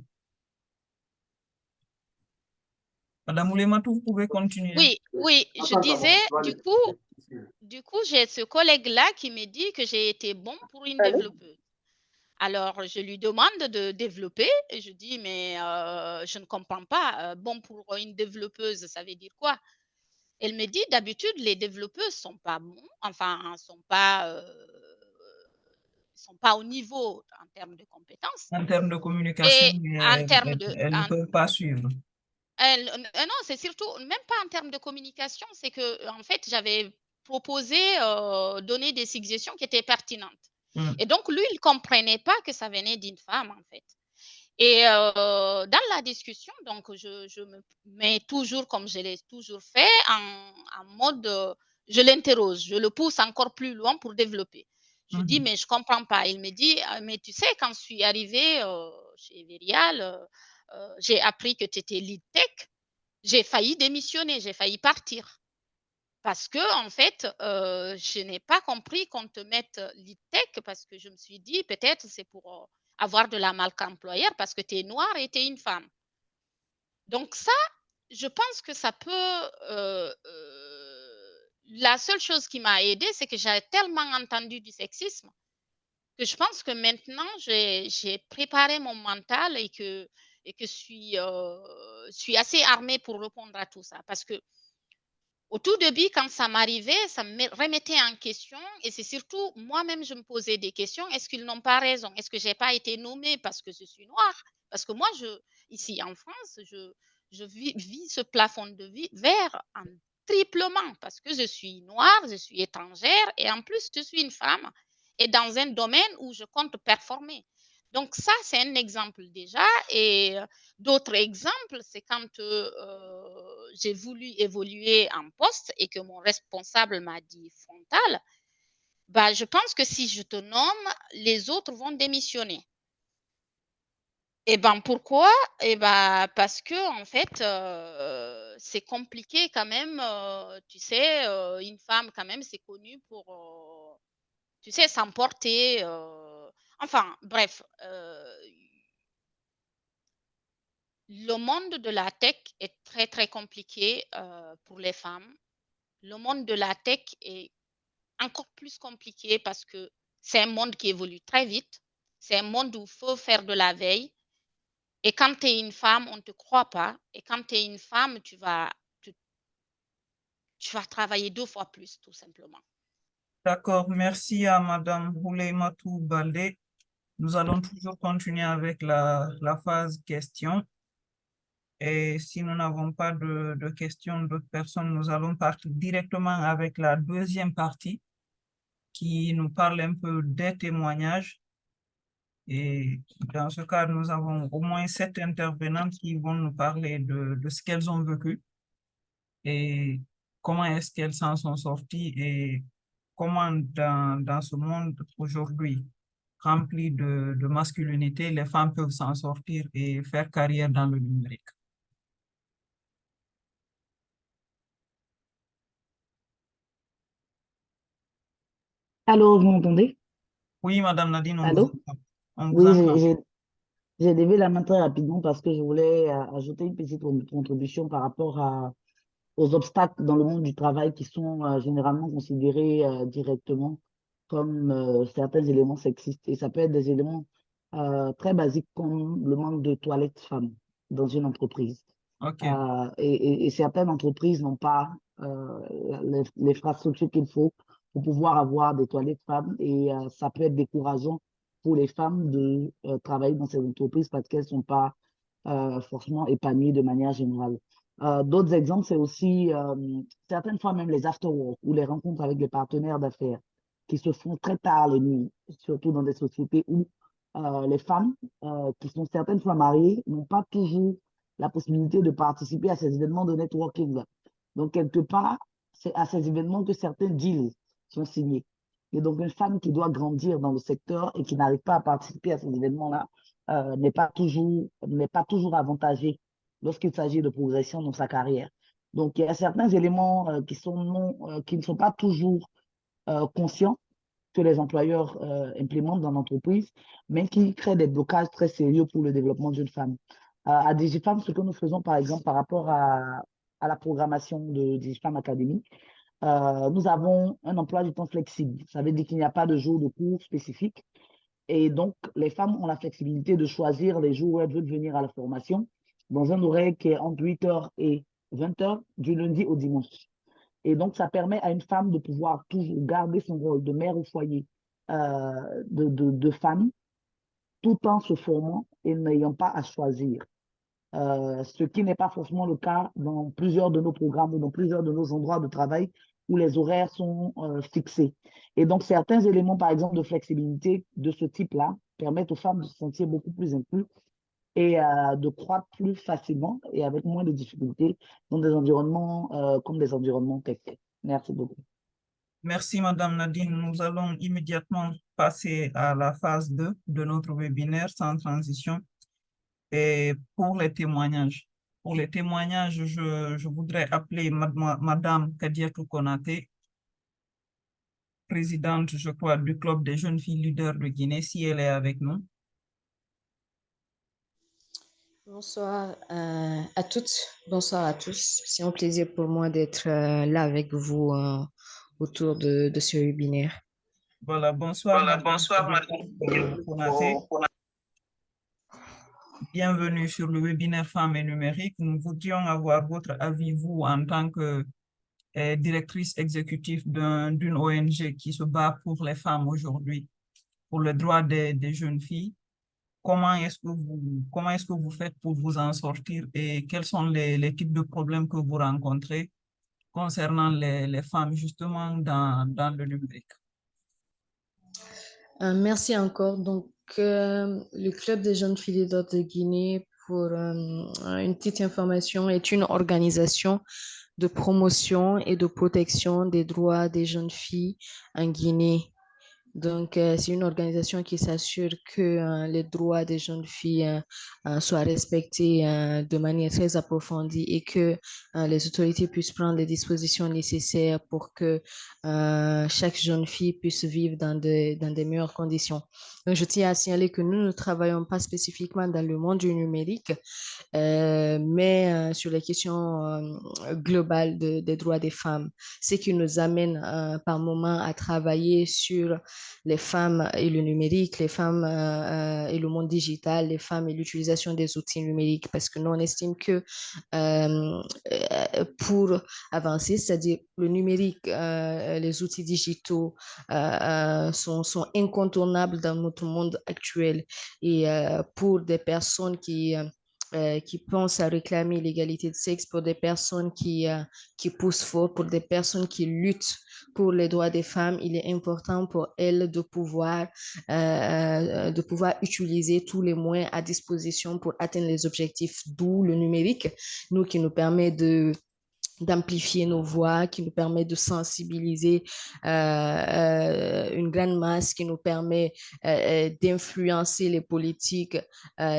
Madame Oulematou, vous pouvez continuer. Oui, je disais, du coup, j'ai ce collègue-là qui me dit que j'ai été bon pour une développeuse. Alors, je lui demande de développer et je dis, mais je ne comprends pas, bon pour une développeuse, ça veut dire quoi? Elle me dit, d'habitude, les développeuses sont pas bons, enfin, sont pas au niveau en termes de compétences. En termes de communication, Et en termes de... elles ne peuvent pas suivre. non, c'est surtout, même pas en termes de communication, c'est que, en fait, j'avais proposé, donner des suggestions qui étaient pertinentes. Et donc, lui, il ne comprenait pas que ça venait d'une femme, en fait. Et dans la discussion, donc, je me mets toujours, comme je l'ai toujours fait, en mode, je l'interroge, je le pousse encore plus loin pour développer. Je dis, mais je ne comprends pas. Il me dit, mais tu sais, quand je suis arrivée chez Verial, j'ai appris que tu étais lead tech. J'ai failli démissionner, j'ai failli partir. Parce que, en fait, je n'ai pas compris qu'on te mette lead tech parce que je me suis dit, peut-être c'est pour avoir de la marque employeur parce que tu es noire et tu es une femme. Donc ça, je pense que ça peut... la seule chose qui m'a aidée, c'est que j'ai tellement entendu du sexisme que je pense que maintenant, j'ai préparé mon mental et que je suis assez armée pour répondre à tout ça. Parce que au tout début, quand ça m'arrivait, ça me remettait en question et c'est surtout moi-même, je me posais des questions. Est-ce qu'ils n'ont pas raison? Est-ce que je n'ai pas été nommée parce que je suis noire? Parce que moi, ici en France, je vis ce plafond de verre en triplement parce que je suis noire, je suis étrangère et en plus, je suis une femme et dans un domaine où je compte performer. Donc ça, c'est un exemple déjà. Et d'autres exemples, c'est quand j'ai voulu évoluer en poste et que mon responsable m'a dit frontal, bah, je pense que si je te nomme, les autres vont démissionner. Et ben pourquoi? Et ben parce que en fait, c'est compliqué quand même. Tu sais, une femme quand même, c'est connu pour, tu sais, s'emporter. Enfin, bref. Le monde de la tech est très, très compliqué pour les femmes. Le monde de la tech est encore plus compliqué parce que c'est un monde qui évolue très vite. C'est un monde où il faut faire de la veille. Et quand tu es une femme, on ne te croit pas. Et quand tu es une femme, tu vas travailler 2 fois plus, tout simplement. D'accord, merci à Madame Oulematou Baldé. Nous allons toujours continuer avec la phase questions. Et si nous n'avons pas de questions d'autres personnes, nous allons partir directement avec la deuxième partie qui nous parle un peu des témoignages. Et dans ce cas, nous avons au moins 7 intervenantes qui vont nous parler de ce qu'elles ont vécu et comment est-ce qu'elles s'en sont sorties et comment dans ce monde aujourd'hui rempli de masculinité, les femmes peuvent s'en sortir et faire carrière dans le numérique. Allô, vous m'entendez? Oui, Madame Nadine, on vous Allô? entend. On vous Oui, entend. j'ai levé la main très rapidement parce que je voulais ajouter une petite contribution par rapport aux obstacles dans le monde du travail qui sont généralement considérés directement comme certains éléments sexistes. Et ça peut être des éléments très basiques comme le manque de toilettes femmes dans une entreprise. OK. Et certaines entreprises n'ont pas les infrastructures qu'il faut pour pouvoir avoir des toilettes femmes et ça peut être décourageant pour les femmes de travailler dans ces entreprises parce qu'elles ne sont pas forcément épanouies de manière générale. D'autres exemples, c'est aussi certaines fois même les after-work ou les rencontres avec les partenaires d'affaires qui se font très tard les nuits, surtout dans des sociétés où les femmes, qui sont certaines fois mariées, n'ont pas toujours la possibilité de participer à ces événements de networking. Donc, quelque part, c'est à ces événements que certains deals sont signés. Et donc, une femme qui doit grandir dans le secteur et qui n'arrive pas à participer à ces événements-là n'est pas toujours avantagée lorsqu'il s'agit de progression dans sa carrière. Donc, il y a certains éléments qui ne sont pas toujours conscients que les employeurs implémentent dans l'entreprise, mais qui créent des blocages très sérieux pour le développement d'une femme. À DigiFam, ce que nous faisons, par exemple, par rapport à la programmation de DigiFam Academy, nous avons un emploi du temps flexible. Ça veut dire qu'il n'y a pas de jour de cours spécifique. Et donc, les femmes ont la flexibilité de choisir les jours où elles veulent venir à la formation dans un horaire qui est entre 8h et 20h du lundi au dimanche. Et donc, ça permet à une femme de pouvoir toujours garder son rôle de mère au foyer, de famille, tout en se formant et n'ayant pas à choisir. Ce qui n'est pas forcément le cas dans plusieurs de nos programmes ou dans plusieurs de nos endroits de travail où les horaires sont fixés. Et donc, certains éléments, par exemple, de flexibilité de ce type-là, permettent aux femmes de se sentir beaucoup plus incluses et de croître plus facilement et avec moins de difficultés dans des environnements comme des environnements tech. Merci beaucoup. Merci, Madame Nadine. Nous allons immédiatement passer à la phase 2 de notre webinaire sans transition. Et pour les témoignages, je voudrais appeler Madame Kadiatou Konaté, présidente, je crois, du Club des jeunes filles leaders de Guinée, si elle est avec nous. Bonsoir à toutes, bonsoir à tous. C'est un plaisir pour moi d'être là avec vous autour de ce webinaire. Voilà, bonsoir, Madame Konaté. Bienvenue sur le webinaire Femmes et numérique. Nous voudrions avoir votre avis, vous, en tant que directrice exécutive d'une ONG qui se bat pour les femmes aujourd'hui, pour le droit des jeunes filles. Comment est-ce que vous faites pour vous en sortir et quels sont les types de problèmes que vous rencontrez concernant les femmes justement dans le numérique? Merci encore. Donc, le Club des jeunes filles leaders de Guinée, pour une petite information, est une organisation de promotion et de protection des droits des jeunes filles en Guinée. Donc, c'est une organisation qui s'assure que les droits des jeunes filles soient respectés de manière très approfondie et que les autorités puissent prendre les dispositions nécessaires pour que chaque jeune fille puisse vivre dans des meilleures conditions. Donc, je tiens à signaler que nous ne travaillons pas spécifiquement dans le monde du numérique, mais sur les questions globales des droits des femmes, ce qui nous amène par moment à travailler sur les femmes et le numérique, les femmes et le monde digital, les femmes et l'utilisation des outils numériques, parce que nous, on estime que pour avancer, c'est-à-dire le numérique, les outils digitaux sont incontournables dans notre monde actuel. Et pour des personnes qui pensent à réclamer l'égalité de sexe, pour des personnes qui poussent fort, pour des personnes qui luttent pour les droits des femmes, il est important pour elles de pouvoir utiliser tous les moyens à disposition pour atteindre les objectifs, d'où le numérique, nous, qui nous permet d'amplifier nos voix, qui nous permet de sensibiliser une grande masse, qui nous permet d'influencer les politiques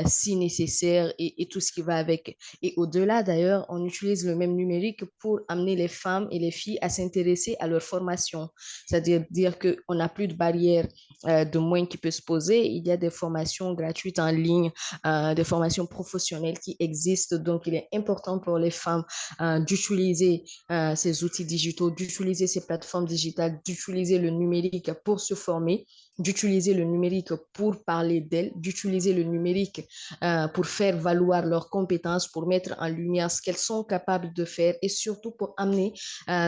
si nécessaire et tout ce qui va avec. Et au-delà, d'ailleurs, on utilise le même numérique pour amener les femmes et les filles à s'intéresser à leur formation. C'est-à-dire dire qu'on n'a plus de barrière de moyens qui peut se poser. Il y a des formations gratuites en ligne, des formations professionnelles qui existent. Donc, il est important pour les femmes d'utiliser ces outils digitaux, d'utiliser ces plateformes digitales, d'utiliser le numérique pour se former, d'utiliser le numérique pour parler d'elles, d'utiliser le numérique pour faire valoir leurs compétences, pour mettre en lumière ce qu'elles sont capables de faire et surtout pour amener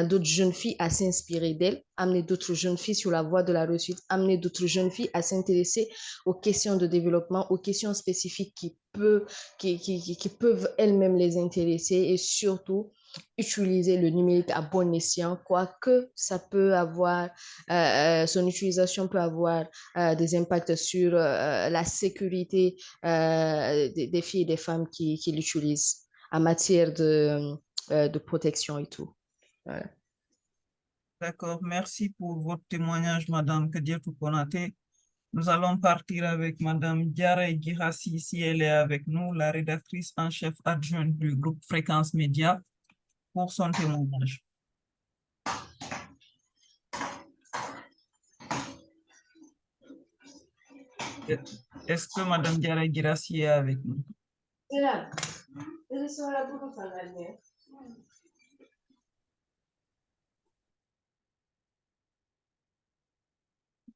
d'autres jeunes filles à s'inspirer d'elles, amener d'autres jeunes filles sur la voie de la réussite, amener d'autres jeunes filles à s'intéresser aux questions de développement, aux questions spécifiques qui peuvent elles-mêmes les intéresser et surtout utiliser le numérique à bon escient, quoique ça peut avoir, son utilisation peut avoir avoir des impacts sur la sécurité des filles et des femmes qui l'utilisent en matière de protection et tout. Voilà. D'accord, merci pour votre témoignage, Madame Kadiatou Konaté. Nous allons partir avec Madame Diarra Girassi, si elle est avec nous, la rédactrice en chef adjointe du groupe Fréquence Média, pour son témoignage. Est-ce que Madame Diarra Girassi est avec nous?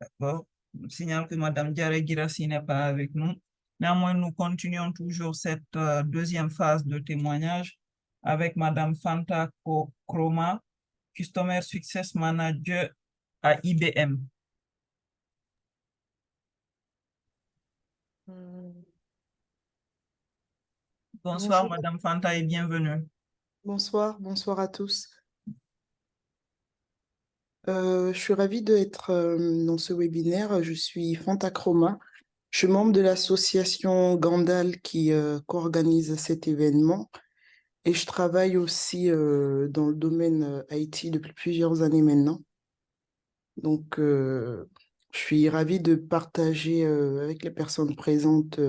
D'accord. Je signale que Madame Diarra Girassi n'est pas avec nous. Néanmoins, nous continuons toujours cette deuxième phase de témoignage avec Madame Fanta Kroma, Customer Success Manager à IBM. Bonsoir, Bonjour. Madame Fanta, et bienvenue. Bonsoir, bonsoir à tous. Je suis ravie d'être dans ce webinaire. Je suis Fanta Kroma. Je suis membre de l'association Gandal qui co-organise cet événement et je travaille aussi dans le domaine IT depuis plusieurs années maintenant. Donc, je suis ravie de partager avec les personnes présentes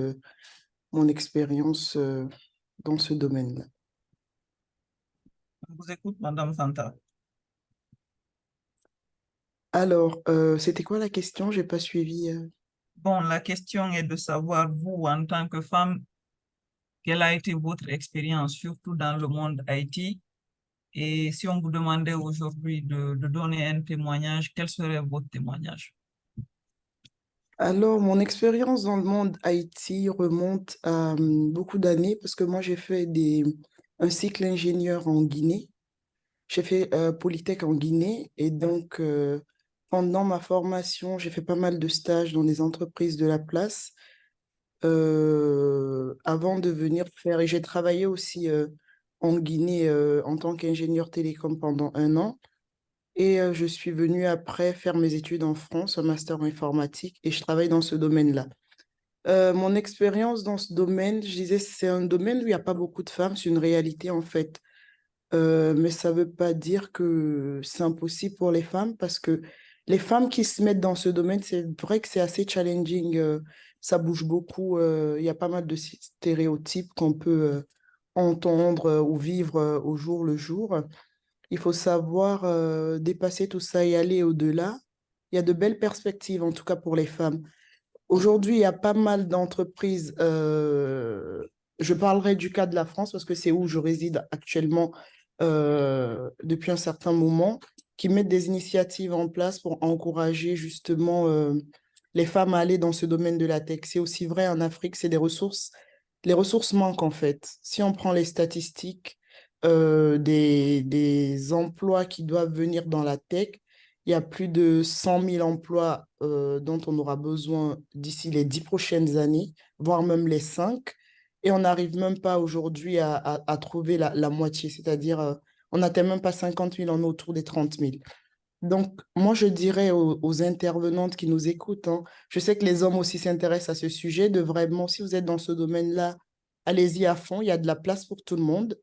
mon expérience dans ce domaine-là. Je vous écoute, Madame Fanta. Alors, c'était quoi la question? J'ai pas suivi. Bon, la question est de savoir, vous, en tant que femme, quelle a été votre expérience, surtout dans le monde IT? Et si on vous demandait aujourd'hui de donner un témoignage, quel serait votre témoignage? Alors, mon expérience dans le monde IT remonte à beaucoup d'années parce que moi, j'ai fait un cycle ingénieur en Guinée. J'ai fait Polytech en Guinée et donc, pendant ma formation, j'ai fait pas mal de stages dans des entreprises de la place avant de venir faire. Et j'ai travaillé aussi en Guinée en tant qu'ingénieur télécom pendant 1 an. Et je suis venue après faire mes études en France, un master en informatique, et je travaille dans ce domaine-là. Mon expérience dans ce domaine, je disais, c'est un domaine où il n'y a pas beaucoup de femmes, c'est une réalité en fait. Mais ça ne veut pas dire que c'est impossible pour les femmes, parce que les femmes qui se mettent dans ce domaine, c'est vrai que c'est assez challenging, ça bouge beaucoup, il y a pas mal de stéréotypes qu'on peut entendre ou vivre au jour le jour. Il faut savoir dépasser tout ça et aller au-delà. Il y a de belles perspectives, en tout cas pour les femmes. Aujourd'hui, il y a pas mal d'entreprises. Je parlerai du cas de la France parce que c'est où je réside actuellement depuis un certain moment, qui mettent des initiatives en place pour encourager justement les femmes à aller dans ce domaine de la tech. C'est aussi vrai en Afrique, c'est des ressources. Les ressources manquent en fait. Si on prend les statistiques des emplois qui doivent venir dans la tech, il y a plus de 100 000 emplois dont on aura besoin d'ici les 10 prochaines années, voire même les 5. Et on n'arrive même pas aujourd'hui à trouver la moitié, c'est-à-dire on n'atteint même pas 50 000, on est autour des 30 000. Donc, moi, je dirais aux intervenantes qui nous écoutent, hein, je sais que les hommes aussi s'intéressent à ce sujet, de vraiment, si vous êtes dans ce domaine-là, allez-y à fond, il y a de la place pour tout le monde.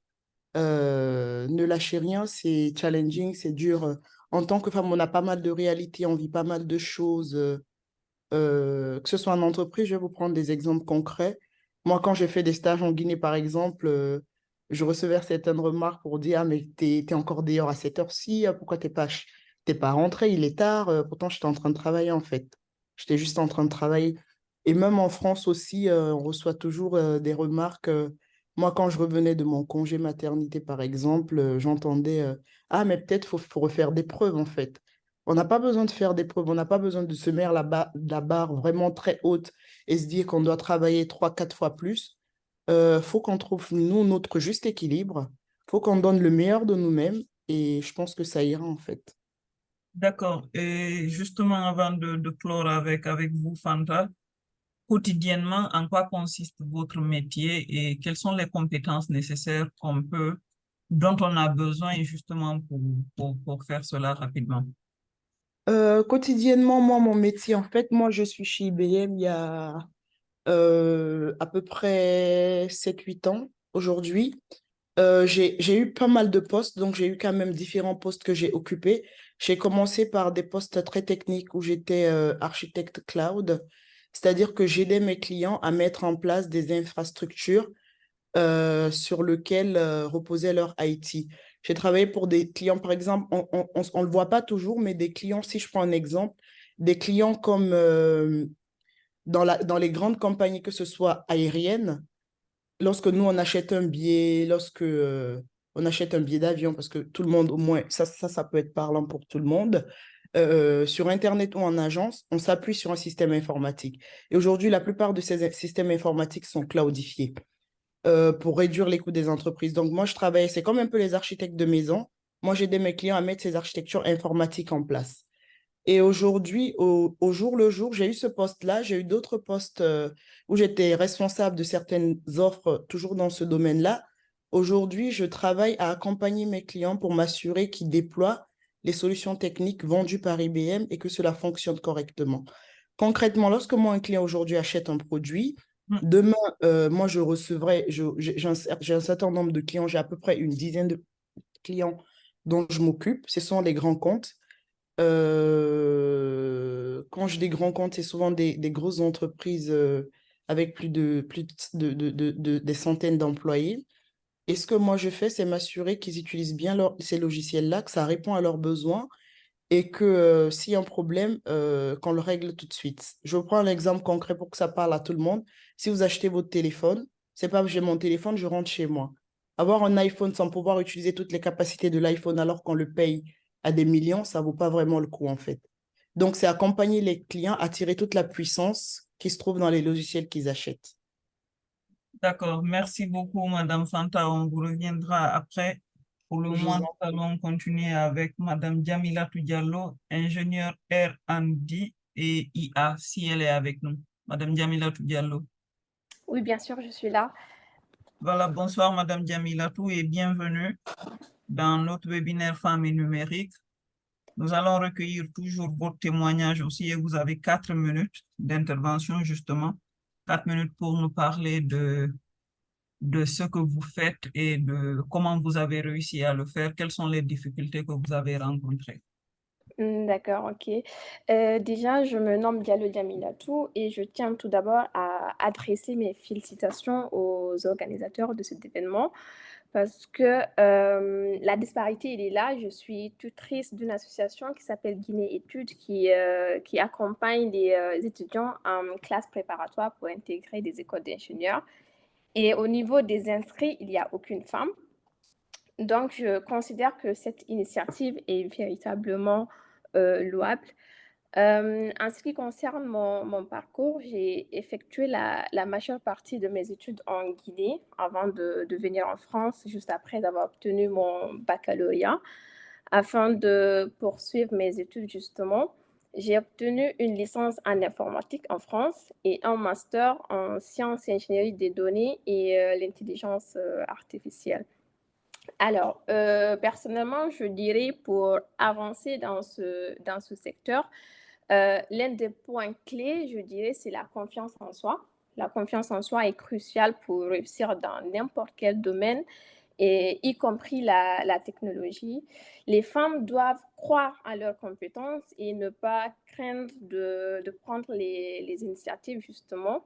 Ne lâchez rien, c'est challenging, c'est dur. En tant que femme, on a pas mal de réalités, on vit pas mal de choses. Que ce soit en entreprise, je vais vous prendre des exemples concrets. Moi, quand j'ai fait des stages en Guinée, par exemple, je recevais certaines remarques pour dire, ah, mais t'es encore dehors à cette heure-ci, pourquoi t'es pas rentré, il est tard, pourtant j'étais en train de travailler en fait. J'étais juste en train de travailler. Et même en France aussi, on reçoit toujours des remarques. Moi, quand je revenais de mon congé maternité, par exemple, j'entendais, ah, mais peut-être faut refaire des preuves en fait. On n'a pas besoin de faire des preuves, on n'a pas besoin de se mettre la barre vraiment très haute et se dire qu'on doit travailler 3, 4 fois plus. Faut qu'on trouve, nous, notre juste équilibre. Faut qu'on donne le meilleur de nous-mêmes et je pense que ça ira en fait. D'accord. Et justement, avant de clore avec vous, Fanta, quotidiennement, en quoi consiste votre métier et quelles sont les compétences nécessaires dont on a besoin justement pour faire cela rapidement? Quotidiennement, moi, mon métier, en fait, moi, je suis chez IBM il y a à peu près 7-8 ans aujourd'hui. J'ai eu pas mal de postes, donc j'ai eu quand même différents postes que j'ai occupés. J'ai commencé par des postes très techniques où j'étais architecte cloud, c'est-à-dire que j'aidais mes clients à mettre en place des infrastructures sur lesquelles reposait leur IT. J'ai travaillé pour des clients, par exemple, on le voit pas toujours, mais des clients, si je prends un exemple, des clients comme dans les grandes compagnies, que ce soit aériennes, lorsque nous, on achète un billet, lorsque on achète un billet d'avion, parce que tout le monde, au moins, ça peut être parlant pour tout le monde, sur Internet ou en agence, on s'appuie sur un système informatique. Et aujourd'hui, la plupart de ces systèmes informatiques sont cloudifiés pour réduire les coûts des entreprises. Donc, moi, je travaille, c'est comme un peu les architectes de maison. Moi, j'aide mes clients à mettre ces architectures informatiques en place. Et aujourd'hui, au jour le jour, j'ai eu ce poste-là, j'ai eu d'autres postes où j'étais responsable de certaines offres, toujours dans ce domaine-là. Aujourd'hui, je travaille à accompagner mes clients pour m'assurer qu'ils déploient les solutions techniques vendues par IBM et que cela fonctionne correctement. Concrètement, lorsque moi, un client aujourd'hui achète un produit, demain, moi, je recevrai, j'ai un certain nombre de clients, j'ai à peu près une dizaine de clients dont je m'occupe. Ce sont des grands comptes. Quand je dis grands comptes, c'est souvent des grosses entreprises avec plus de des centaines d'employés. Et ce que moi je fais, c'est m'assurer qu'ils utilisent bien ces logiciels-là, que ça répond à leurs besoins et que s'il y a un problème, qu'on le règle tout de suite. Je prends un exemple concret pour que ça parle à tout le monde. Si vous achetez votre téléphone, c'est pas que j'ai mon téléphone, je rentre chez moi. Avoir un iPhone sans pouvoir utiliser toutes les capacités de l'iPhone alors qu'on le paye à des millions, ça vaut pas vraiment le coup en fait. Donc, c'est accompagner les clients à tirer toute la puissance qui se trouve dans les logiciels qu'ils achètent. D'accord, merci beaucoup, Madame Fanta. On vous reviendra après. Pour le Je moment, vous nous en allons continuer avec Madame Jamila Diallo, ingénieure R&D et IA, si elle est avec nous. Madame Jamila Diallo. Oui, bien sûr, je suis là. Voilà, bonsoir Madame Jamilatou et bienvenue dans notre webinaire Femmes et numérique. Nous allons recueillir toujours vos témoignages aussi et vous avez 4 minutes d'intervention justement. 4 minutes pour nous parler de ce que vous faites et de comment vous avez réussi à le faire. Quelles sont les difficultés que vous avez rencontrées? D'accord, ok. Déjà, je me nomme Diallo Jamilatou et je tiens tout d'abord à adresser mes félicitations aux organisateurs de cet événement parce que la disparité, elle est là. Je suis tutrice d'une association qui s'appelle Guinée Études qui accompagne les étudiants en classe préparatoire pour intégrer des écoles d'ingénieurs. Et au niveau des inscrits, il n'y a aucune femme. Donc, je considère que cette initiative est véritablement louable. En ce qui concerne mon parcours, j'ai effectué la majeure partie de mes études en Guinée avant de venir en France, juste après avoir obtenu mon baccalauréat. Afin de poursuivre mes études, justement, j'ai obtenu une licence en informatique en France et un master en sciences et ingénierie des données et l'intelligence artificielle. Alors, personnellement, je dirais pour avancer dans ce secteur, l'un des points clés, je dirais, c'est la confiance en soi. La confiance en soi est cruciale pour réussir dans n'importe quel domaine, et y compris la technologie. Les femmes doivent croire à leurs compétences et ne pas craindre de prendre les initiatives, justement.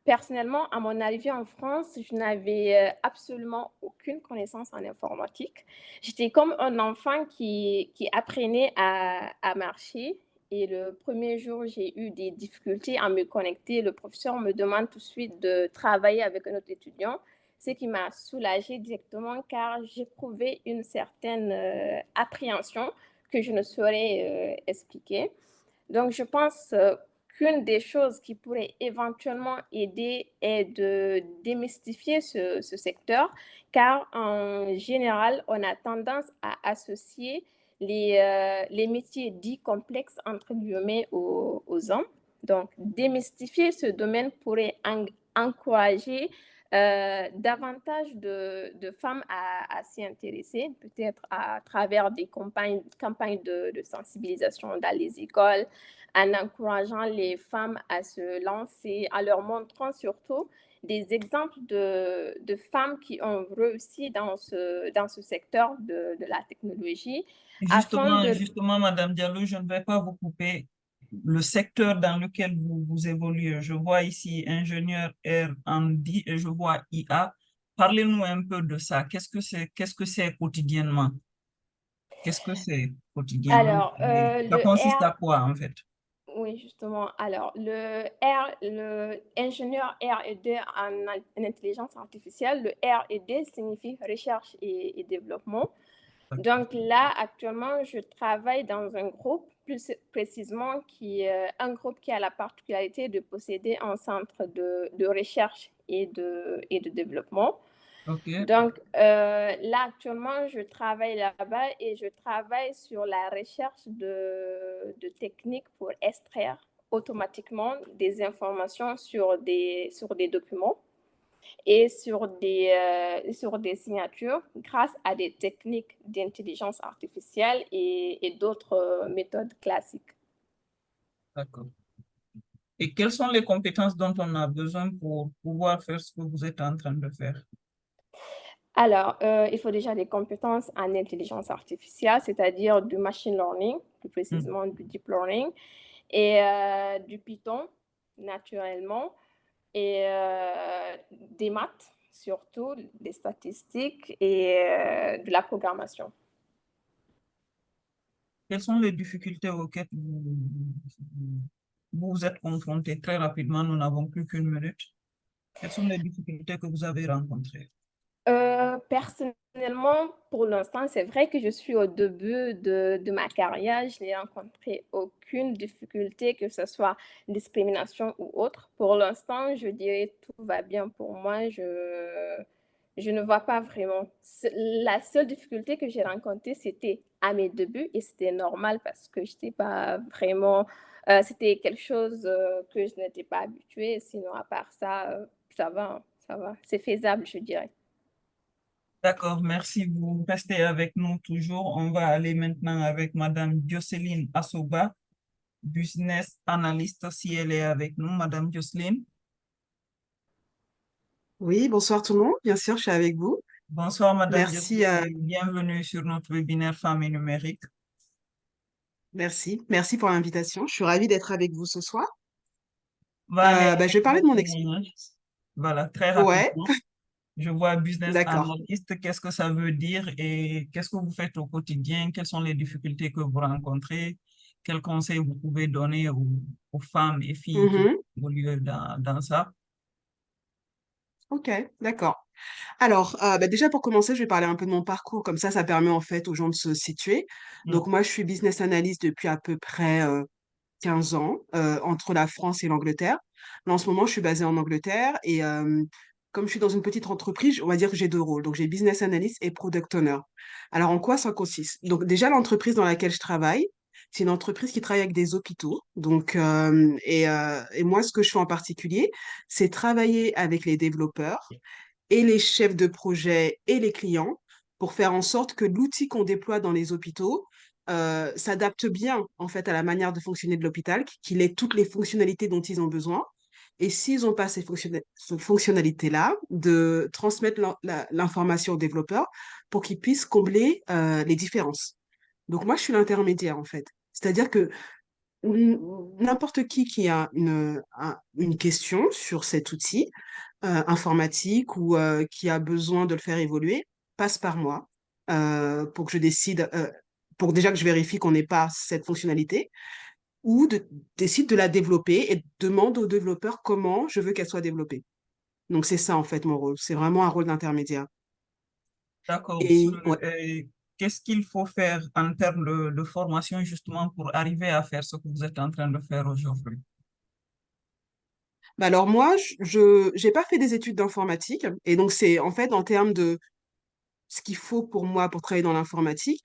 Personnellement, à mon arrivée en France, je n'avais absolument aucune connaissance en informatique. J'étais comme un enfant qui apprenait à marcher. Et le premier jour, j'ai eu des difficultés à me connecter. Le professeur me demande tout de suite de travailler avec un autre étudiant, ce qui m'a soulagée directement car j'éprouvais une certaine appréhension que je ne saurais expliquer. Donc, je pense qu'une des choses qui pourrait éventuellement aider est de démystifier ce secteur, car en général, on a tendance à associer les métiers dits complexes, entre guillemets, aux hommes. Donc, démystifier ce domaine pourrait encourager davantage de femmes à s'y intéresser, peut-être à travers des campagnes de sensibilisation dans les écoles, en encourageant les femmes à se lancer, en leur montrant surtout des exemples de femmes qui ont réussi dans ce secteur de la technologie, afin de... Justement, Madame Diallo, je ne vais pas vous couper. Le secteur dans lequel vous évoluez, je vois ici ingénieur R&D et je vois IA. Parlez-nous un peu de ça. Qu'est-ce que c'est quotidiennement? Qu'est-ce que c'est quotidiennement? Alors, Et ça le consiste R... à quoi, en fait? Oui, justement. Alors, le ingénieur R&D en intelligence artificielle, le R&D signifie recherche et développement. Donc là, actuellement, je travaille dans un groupe, plus précisément, un groupe qui a la particularité de posséder un centre de recherche et de développement. OK. Donc là, actuellement, je travaille là-bas et je travaille sur la recherche de techniques pour extraire automatiquement des informations sur des documents et sur des signatures grâce à des techniques d'intelligence artificielle et d'autres méthodes classiques. D'accord. Et quelles sont les compétences dont on a besoin pour pouvoir faire ce que vous êtes en train de faire? Alors, il faut déjà des compétences en intelligence artificielle, c'est-à-dire du machine learning, plus précisément du deep learning, et du Python, naturellement, et des maths, surtout, des statistiques et de la programmation. Quelles sont les difficultés auxquelles vous êtes confrontés? Très rapidement, nous n'avons plus qu'une minute. Quelles sont les difficultés que vous avez rencontrées? Personnellement, pour l'instant, c'est vrai que je suis au début de ma carrière. Je n'ai rencontré aucune difficulté, que ce soit discrimination ou autre. Pour l'instant, je dirais tout va bien pour moi. Je ne vois pas vraiment. La seule difficulté que j'ai rencontrée, c'était à mes débuts et c'était normal parce que je n'étais pas vraiment... c'était quelque chose que je n'étais pas habituée. Sinon, à part ça, ça va, ça va. C'est faisable, je dirais. D'accord, merci. Vous restez avec nous toujours. On va aller maintenant avec Madame Jocelyne Assoba, business analyst, si elle est avec nous. Madame Jocelyne. Oui, bonsoir tout le monde. Bien sûr, je suis avec vous. Bonsoir, Madame Merci, Jocelyne, et bienvenue sur notre webinaire Femmes et numérique. merci pour l'invitation. Je suis ravie d'être avec vous ce soir. On va aller Je vais avec parler le de mon expérience. témoignage. Voilà, très Ouais, rapidement. Je vois business d'accord. analyst, qu'est-ce que ça veut dire et qu'est-ce que vous faites au quotidien? Quelles sont les difficultés que vous rencontrez? Quels conseils vous pouvez donner aux femmes et filles qui Mhm. évoluent dans ça? Ok, d'accord. Alors, déjà pour commencer, je vais parler un peu de mon parcours. Comme ça permet en fait aux gens de se situer. Donc moi, je suis business analyst depuis à peu près 15 ans entre la France et l'Angleterre. Là, en ce moment, je suis basée en Angleterre et comme je suis dans une petite entreprise, on va dire que j'ai deux rôles. Donc, j'ai business analyst et product owner. Alors, en quoi ça consiste? Donc, déjà, l'entreprise dans laquelle je travaille, c'est une entreprise qui travaille avec des hôpitaux. Donc, et moi, ce que je fais en particulier, c'est travailler avec les développeurs et les chefs de projet et les clients pour faire en sorte que l'outil qu'on déploie dans les hôpitaux s'adapte bien en fait à la manière de fonctionner de l'hôpital, qu'il ait toutes les fonctionnalités dont ils ont besoin. Et s'ils n'ont pas ces fonctionnalités-là, de transmettre l'information aux développeurs pour qu'ils puissent combler les différences. Donc moi, je suis l'intermédiaire en fait. C'est-à-dire que n'importe qui a une question sur cet outil informatique ou qui a besoin de le faire évoluer, passe par moi pour que je décide, pour déjà que je vérifie qu'on n'ait pas cette fonctionnalité ou décide de la développer et demande au développeur comment je veux qu'elle soit développée. Donc c'est ça en fait mon rôle, c'est vraiment un rôle d'intermédiaire. D'accord. Et ouais. Qu'est-ce qu'il faut faire en termes de formation justement pour arriver à faire ce que vous êtes en train de faire aujourd'hui? Alors moi, je n'ai pas fait des études d'informatique et donc c'est en fait en termes de ce qu'il faut pour moi pour travailler dans l'informatique,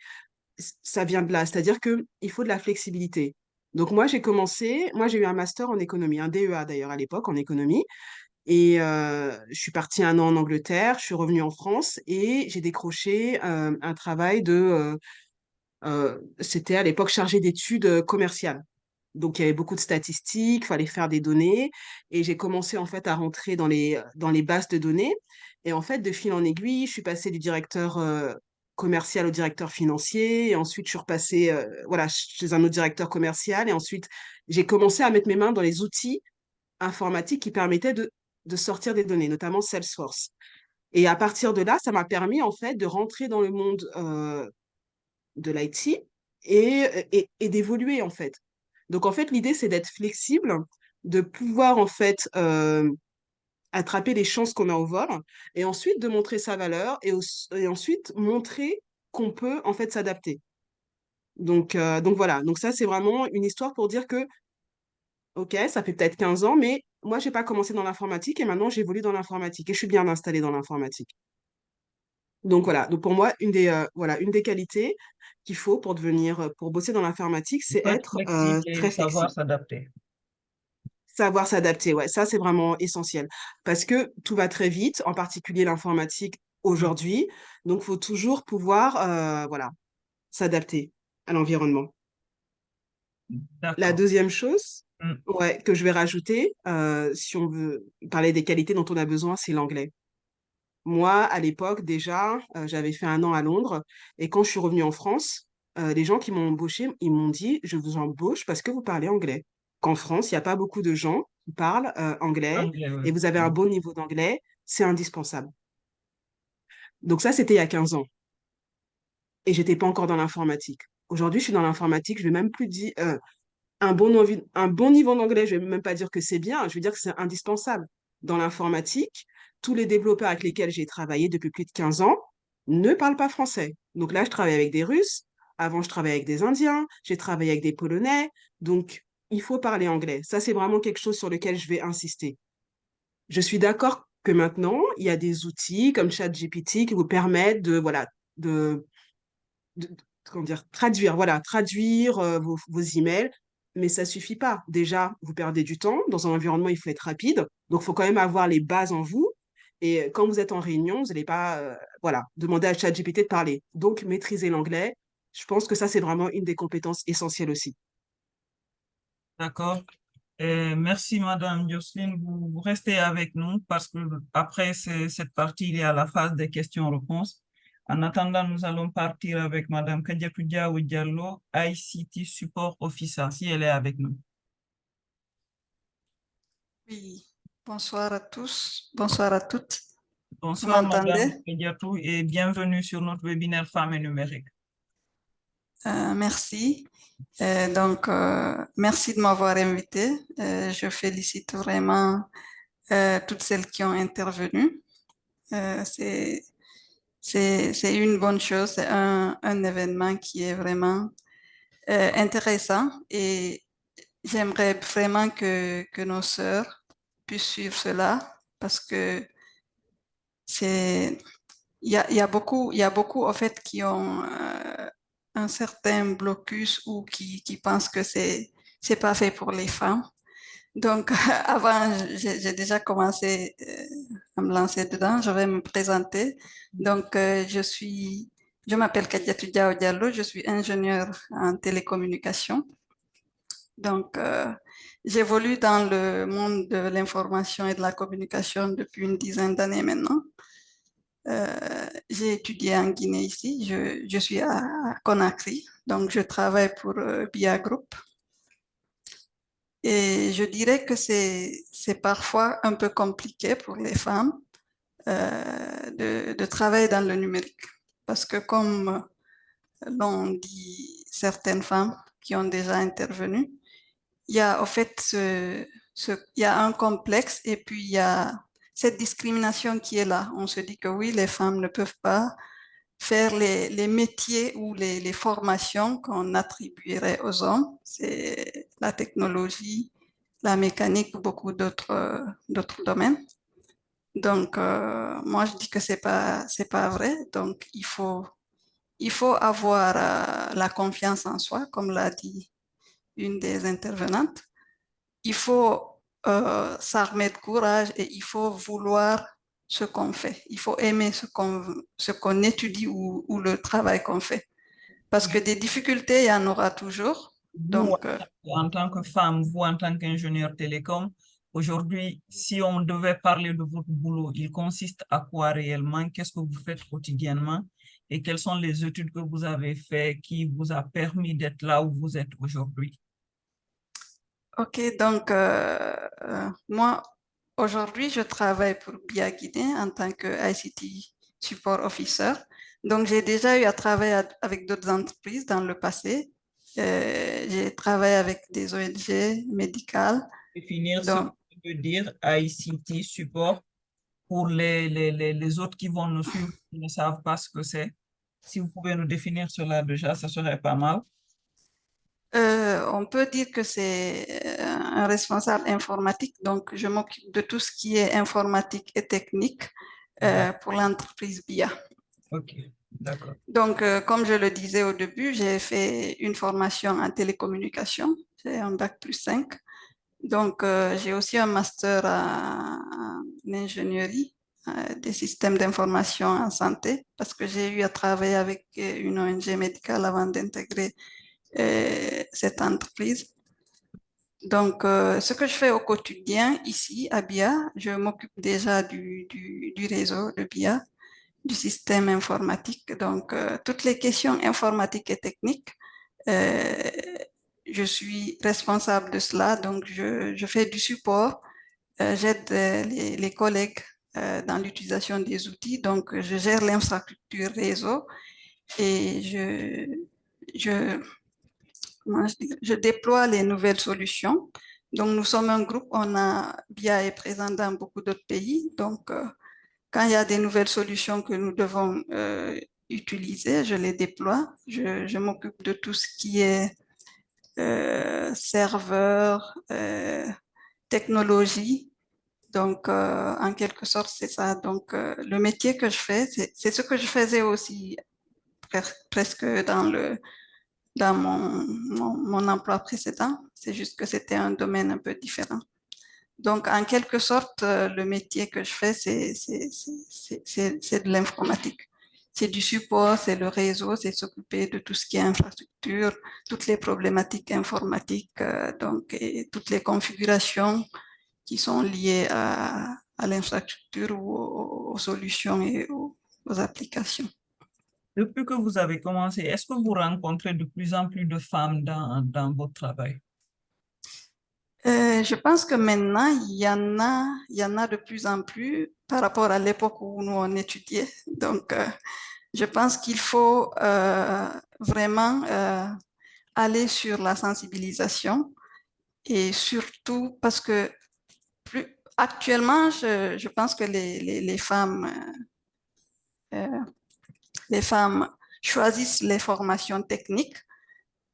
ça vient de là, c'est-à-dire qu'il faut de la flexibilité. Donc moi j'ai eu un master en économie, un DEA d'ailleurs à l'époque en économie, Et je suis partie 1 an en Angleterre, je suis revenue en France et j'ai décroché un travail c'était à l'époque chargé d'études commerciales. Donc, il y avait beaucoup de statistiques, il fallait faire des données. Et j'ai commencé en fait à rentrer dans les bases de données. Et en fait, de fil en aiguille, je suis passée du directeur commercial au directeur financier. Et ensuite, je suis repassée voilà, chez un autre directeur commercial. Et ensuite, j'ai commencé à mettre mes mains dans les outils informatiques qui permettaient de sortir des données, notamment Salesforce. Et à partir de là, ça m'a permis en fait de rentrer dans le monde de l'IT et d'évoluer en fait. Donc en fait, l'idée, c'est d'être flexible, de pouvoir en fait attraper les chances qu'on a au vol et ensuite de montrer sa valeur et ensuite montrer qu'on peut en fait s'adapter. Donc voilà, donc ça c'est vraiment une histoire pour dire que, ok, ça fait peut-être 15 ans, mais moi, j'ai pas commencé dans l'informatique et maintenant j'évolue dans l'informatique et je suis bien installée dans l'informatique. Donc voilà, donc pour moi, voilà, une des qualités qu'il faut pour pour bosser dans l'informatique, Il c'est faut être être flexible et très savoir flexible. s'adapter. Savoir s'adapter, ouais, ça c'est vraiment essentiel. Parce que tout va très vite, en particulier l'informatique aujourd'hui. Donc, il faut toujours pouvoir voilà, s'adapter à l'environnement. La D'accord. deuxième chose Mm. ouais, que je vais rajouter, si on veut parler des qualités dont on a besoin, c'est l'anglais. Moi, à l'époque, déjà, j'avais fait 1 an à Londres et quand je suis revenue en France, les gens qui m'ont embauché, ils m'ont dit: «Je vous embauche parce que vous parlez anglais». Qu'en France, il y a pas beaucoup de gens qui parlent, anglais Anglais, et oui. vous avez un bon niveau d'anglais, c'est indispensable. Donc ça, c'était il y a 15 ans et j'étais pas encore dans l'informatique. Aujourd'hui, je suis dans l'informatique, je vais même plus dire, un bon niveau d'anglais, je vais même pas dire que c'est bien, je veux dire que c'est indispensable. Dans l'informatique, tous les développeurs avec lesquels j'ai travaillé depuis plus de 15 ans ne parlent pas français. Donc là, je travaille avec des Russes, avant je travaillais avec des Indiens, j'ai travaillé avec des Polonais, donc il faut parler anglais. Ça, c'est vraiment quelque chose sur lequel je vais insister. Je suis d'accord que maintenant, il y a des outils comme ChatGPT qui vous permettent de, voilà, de- comment dire, traduire, voilà, traduire vos emails, mais ça suffit pas. Déjà, vous perdez du temps. Dans un environnement, il faut être rapide. Donc, il faut quand même avoir les bases en vous. Et quand vous êtes en réunion, vous n'allez pas voilà, demander à ChatGPT de parler. Donc, maîtriser l'anglais, je pense que ça, c'est vraiment une des compétences essentielles aussi. D'accord. Merci, Madame Jocelyne. Vous restez avec nous parce que après cette partie, il y a la phase des questions-réponses. En attendant, nous allons partir avec Madame Kadiatou Diaw Diallo, ICT Support Officer, si elle est avec nous. Oui, bonsoir à tous, bonsoir à toutes. Vous Bonsoir, Madame m'entendez? Kadiatou, et bienvenue sur notre webinaire Femmes et numérique. Merci. Merci de m'avoir invité. Je félicite vraiment toutes celles qui ont intervenu. C'est une bonne chose, c'est un événement qui est vraiment intéressant et j'aimerais vraiment que nos sœurs puissent suivre cela parce que c'est, il y a beaucoup, en fait, qui ont un certain blocus ou qui pensent que c'est pas fait pour les femmes. Donc, avant, j'ai déjà commencé à me lancer dedans. Je vais me présenter. Donc, je m'appelle Kadiatou Diaw Diallo. Je suis ingénieure en télécommunication. Donc, j'évolue dans le monde de l'information et de la communication depuis une dizaine d'années maintenant. J'ai étudié en Guinée ici. Je suis à Conakry. Donc, je travaille pour BIA Group. Et je dirais que c'est parfois un peu compliqué pour les femmes de travailler dans le numérique. Parce que comme l'ont dit certaines femmes qui ont déjà intervenu, il y a en fait il y a un complexe et puis il y a cette discrimination qui est là. On se dit que oui, les femmes ne peuvent pas faire les métiers ou les formations qu'on attribuerait aux hommes. C'est la technologie, la mécanique ou beaucoup d'autres domaines. Donc, moi, je dis que c'est pas vrai. Donc, il faut avoir la confiance en soi, comme l'a dit une des intervenantes. Il faut s'armer de courage et il faut vouloir ce qu'on fait. Il faut aimer ce qu'on étudie ou le travail qu'on fait. Parce que des difficultés, il y en aura toujours. Vous, Donc, en tant que femme, vous, en tant qu'ingénieur télécom, aujourd'hui, si on devait parler de votre boulot, il consiste à quoi réellement? Qu'est-ce que vous faites quotidiennement? Et quelles sont les études que vous avez faites qui vous a permis d'être là où vous êtes aujourd'hui? OK, donc moi, aujourd'hui, je travaille pour BIA Guinée en tant que ICT Support Officer. Donc, j'ai déjà eu à travailler avec d'autres entreprises dans le passé. J'ai travaillé avec des ONG médicales. Définir ce Donc, que veut dire ICT Support pour les autres qui vont nous suivre, qui ne savent pas ce que c'est. Si vous pouvez nous définir cela déjà, ça serait pas mal. On peut dire que c'est un responsable informatique, donc je m'occupe de tout ce qui est informatique et technique pour l'entreprise BIA. Ok, d'accord. Donc, comme je le disais au début, j'ai fait une formation en télécommunication, j'ai un bac plus 5. Donc, j'ai aussi un master en ingénierie des systèmes d'information en santé, parce que j'ai eu à travailler avec une ONG médicale avant d'intégrer cette entreprise. Donc, ce que je fais au quotidien ici à BIA, je m'occupe déjà du réseau de BIA, du système informatique. Donc, toutes les questions informatiques et techniques, je suis responsable de cela. Donc, je fais du support, j'aide les collègues dans l'utilisation des outils. Donc, je gère l'infrastructure réseau et je déploie les nouvelles solutions. Donc, nous sommes un groupe, BIA est présent dans beaucoup d'autres pays. Donc, quand il y a des nouvelles solutions que nous devons utiliser, je les déploie. Je m'occupe de tout ce qui est serveur, technologie. Donc, en quelque sorte, c'est ça. Donc, le métier que je fais, c'est ce que je faisais aussi presque dans mon emploi précédent. C'est juste que c'était un domaine un peu différent. Donc, en quelque sorte, le métier que je fais, c'est de l'informatique. C'est du support, c'est le réseau, c'est s'occuper de tout ce qui est infrastructure, toutes les problématiques informatiques, donc, et toutes les configurations qui sont liées à l'infrastructure ou aux solutions et aux applications. Depuis que vous avez commencé, est-ce que vous rencontrez de plus en plus de femmes dans votre travail? Je pense que maintenant, il y en a de plus en plus par rapport à l'époque où nous on étudiait. Donc, je pense qu'il faut vraiment aller sur la sensibilisation et surtout parce que actuellement, je pense que les femmes choisissent les formations techniques,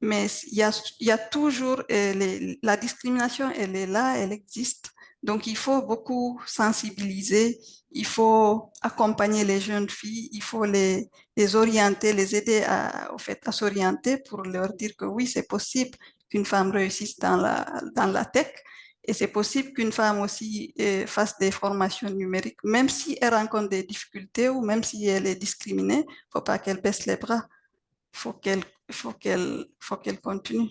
mais il y a toujours la discrimination, elle est là, elle existe. Donc, il faut beaucoup sensibiliser, il faut accompagner les jeunes filles, il faut les orienter, les aider au fait, à s'orienter pour leur dire que oui, c'est possible qu'une femme réussisse dans la tech et c'est possible qu'une femme aussi fasse des formations numériques, même si elle rencontre des difficultés ou même si elle est discriminée, il ne faut pas qu'elle baisse les bras. Faut qu'elle continue.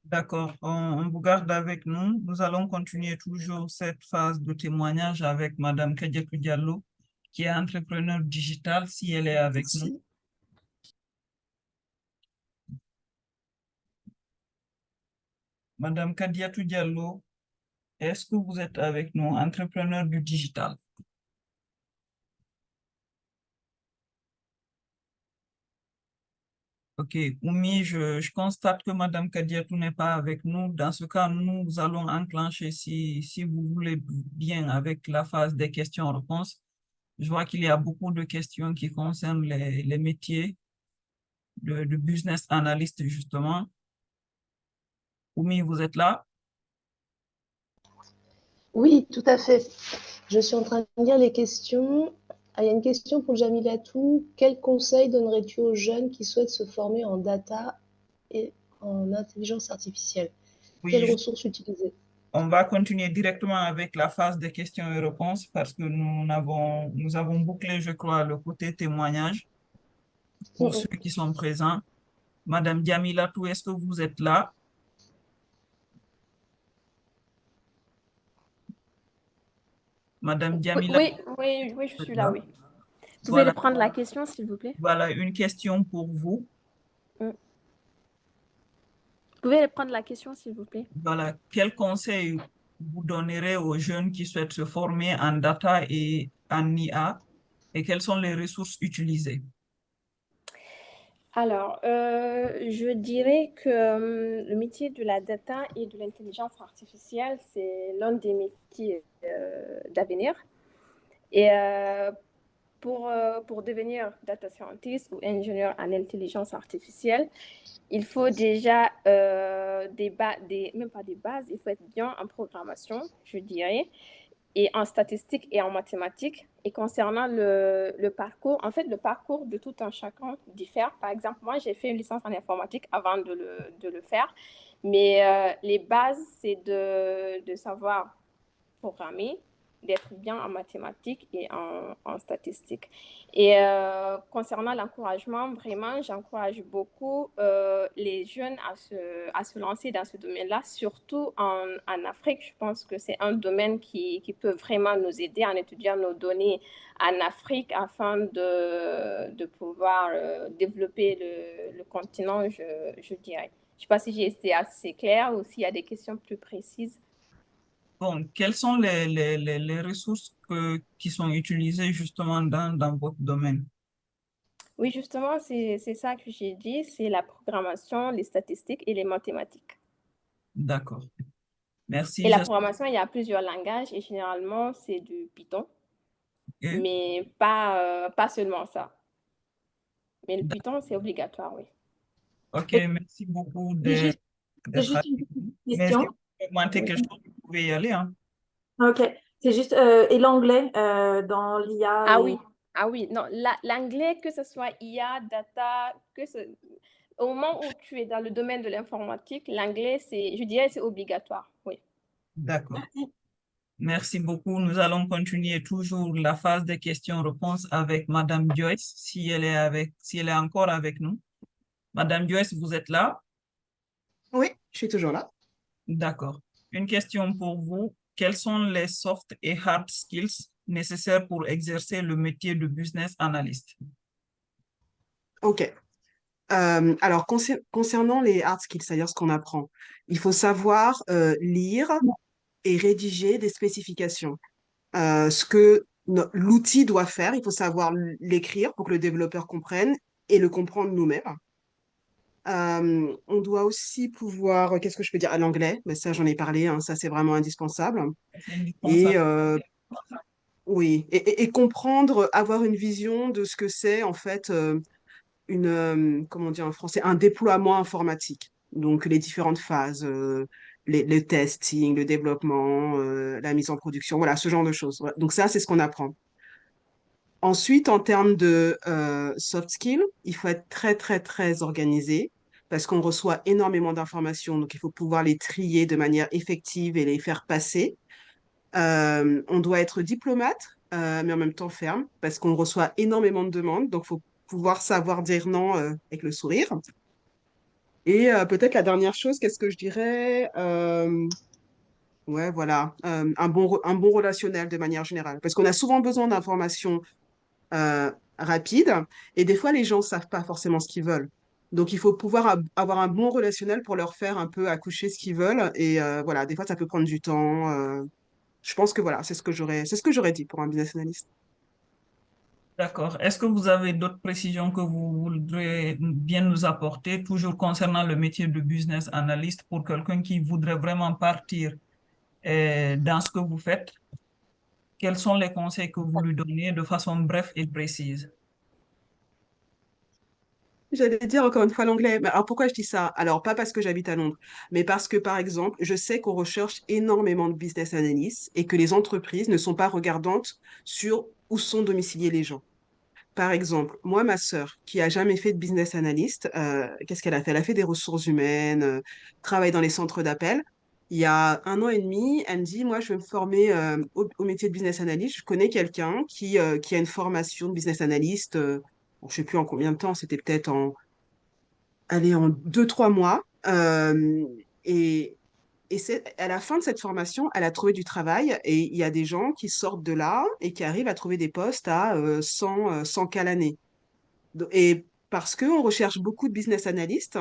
D'accord, on vous garde avec nous. Nous allons continuer toujours cette phase de témoignage avec Madame Kadiatou Diallo, qui est entrepreneur digital, si elle est avec nous. Madame Kadiatou Diallo, est-ce que vous êtes avec nous, entrepreneur du digital? Ok, Oumi, je constate que Madame Kadiatou n'est pas avec nous. Dans ce cas, nous allons enclencher, si vous voulez bien, avec la phase des questions-réponses. Je vois qu'il y a beaucoup de questions qui concernent les métiers de business analyst, justement. Oumi, vous êtes là? Oui, tout à fait. Je suis en train de lire les questions. Ah, il y a une question pour Jamilatou. Quel conseil donnerais-tu aux jeunes qui souhaitent se former en data et en intelligence artificielle? Oui, Quelles ressources utiliser? On va continuer directement avec la phase des questions et réponses parce que nous avons bouclé, je crois, le côté témoignage pour ceux qui sont présents. Madame Diamilatou, est-ce que vous êtes là? Madame Diamilatou, Oui, je vous êtes suis là, là? oui. Vous pouvez Voilà, reprendre la question, s'il vous plaît? voilà une question pour vous. Vous pouvez reprendre la question, s'il vous plaît? Voilà, quel conseil vous donnerez aux jeunes qui souhaitent se former en data et en IA et quelles sont les ressources utilisées? Alors, je dirais que le métier de la data et de l'intelligence artificielle, c'est l'un des métiers d'avenir. Et pour devenir data scientist ou ingénieur en intelligence artificielle, il faut déjà même pas des bases, il faut être bien en programmation, je dirais, et en statistique et en mathématiques. Et concernant le parcours, en fait, le parcours de tout un chacun diffère. Par exemple, moi, j'ai fait une licence en informatique avant de le faire, mais les bases, c'est de savoir programmer, d'être bien en mathématiques et en statistiques. Et concernant l'encouragement, vraiment, j'encourage beaucoup les jeunes à se lancer dans ce domaine-là, surtout en Afrique. Je pense que c'est un domaine qui peut vraiment nous aider en étudiant nos données en Afrique afin de pouvoir développer le continent, je dirais. Je ne sais pas si j'ai été assez claire ou s'il y a des questions plus précises. Bon, quelles sont les ressources qui sont utilisées justement dans votre domaine? Oui, justement, c'est ça que j'ai dit, c'est la programmation, les statistiques et les mathématiques. D'accord. Merci. Et la programmation, il y a plusieurs langages et généralement, c'est du Python, mais pas seulement ça. Mais le Python, c'est obligatoire, oui. Ok, merci beaucoup J'ai d'être juste avec une nous. petite Mais si question. vous voulez augmenter quelque chose, vous pouvez y aller, hein. Ok, c'est juste, et l'anglais dans l'IA Ah et... oui, ah oui, non, l'anglais, que ce soit IA, data, au moment où tu es dans le domaine de l'informatique, l'anglais, je dirais, c'est obligatoire, oui. D'accord. Merci beaucoup. Nous allons continuer toujours la phase des questions-réponses avec Madame Joyce, si elle est encore avec nous. Madame Joyce, vous êtes là? Oui, je suis toujours là. D'accord. Une question pour vous. Quels sont les soft et hard skills nécessaires pour exercer le métier de business analyst? OK. Alors, concernant les hard skills, c'est-à-dire ce qu'on apprend, il faut savoir lire et rédiger des spécifications. Ce que l'outil doit faire, il faut savoir l'écrire pour que le développeur comprenne et le comprendre nous-mêmes. On doit aussi pouvoir, qu'est-ce que je peux dire à l'anglais? Mais ça, j'en ai parlé, hein, ça, c'est vraiment indispensable. C'est Et indispensable. oui, et comprendre, avoir une vision de ce que c'est en fait comment on dit en français, un déploiement informatique. Donc les différentes phases, le testing, le développement, la mise en production, voilà, ce genre de choses. Voilà. Donc ça, c'est ce qu'on apprend. Ensuite, en termes de soft skills, il faut être très, très, très organisé parce qu'on reçoit énormément d'informations. Donc, il faut pouvoir les trier de manière effective et les faire passer. On doit être diplomate, mais en même temps ferme parce qu'on reçoit énormément de demandes. Donc, il faut pouvoir savoir dire non avec le sourire. Et peut-être la dernière chose, qu'est-ce que je dirais? Ouais, voilà, un bon relationnel de manière générale. Parce qu'on a souvent besoin d'informations rapides et des fois, les gens ne savent pas forcément ce qu'ils veulent. Donc, il faut pouvoir avoir un bon relationnel pour leur faire un peu accoucher ce qu'ils veulent. Et voilà, des fois, ça peut prendre du temps. Je pense que voilà, c'est ce que j'aurais dit pour un business analyst. D'accord. Est-ce que vous avez d'autres précisions que vous voudrez bien nous apporter, toujours concernant le métier de business analyst pour quelqu'un qui voudrait vraiment partir dans ce que vous faites? Quels sont les conseils que vous lui donnez de façon brève et précise? J'allais dire encore une fois l'anglais. Mais alors pourquoi je dis ça? Alors pas parce que j'habite à Londres, mais parce que par exemple, je sais qu'on recherche énormément de business analysts et que les entreprises ne sont pas regardantes sur où sont domiciliés les gens. Par exemple, moi, ma sœur, qui a jamais fait de business analyst, qu'est-ce qu'elle a fait? Elle a fait des ressources humaines, travaille dans les centres d'appel. Il y a 1 an et demi, elle me dit, moi, je vais me former au métier de business analyst. Je connais quelqu'un qui a une formation de business analyst, bon, je sais plus en combien de temps, c'était peut-être allez, en 2, 3 mois. Et, à la fin de cette formation, elle a trouvé du travail et il y a des gens qui sortent de là et qui arrivent à trouver des postes à 100 K l'année. Et parce qu'on recherche beaucoup de business analysts,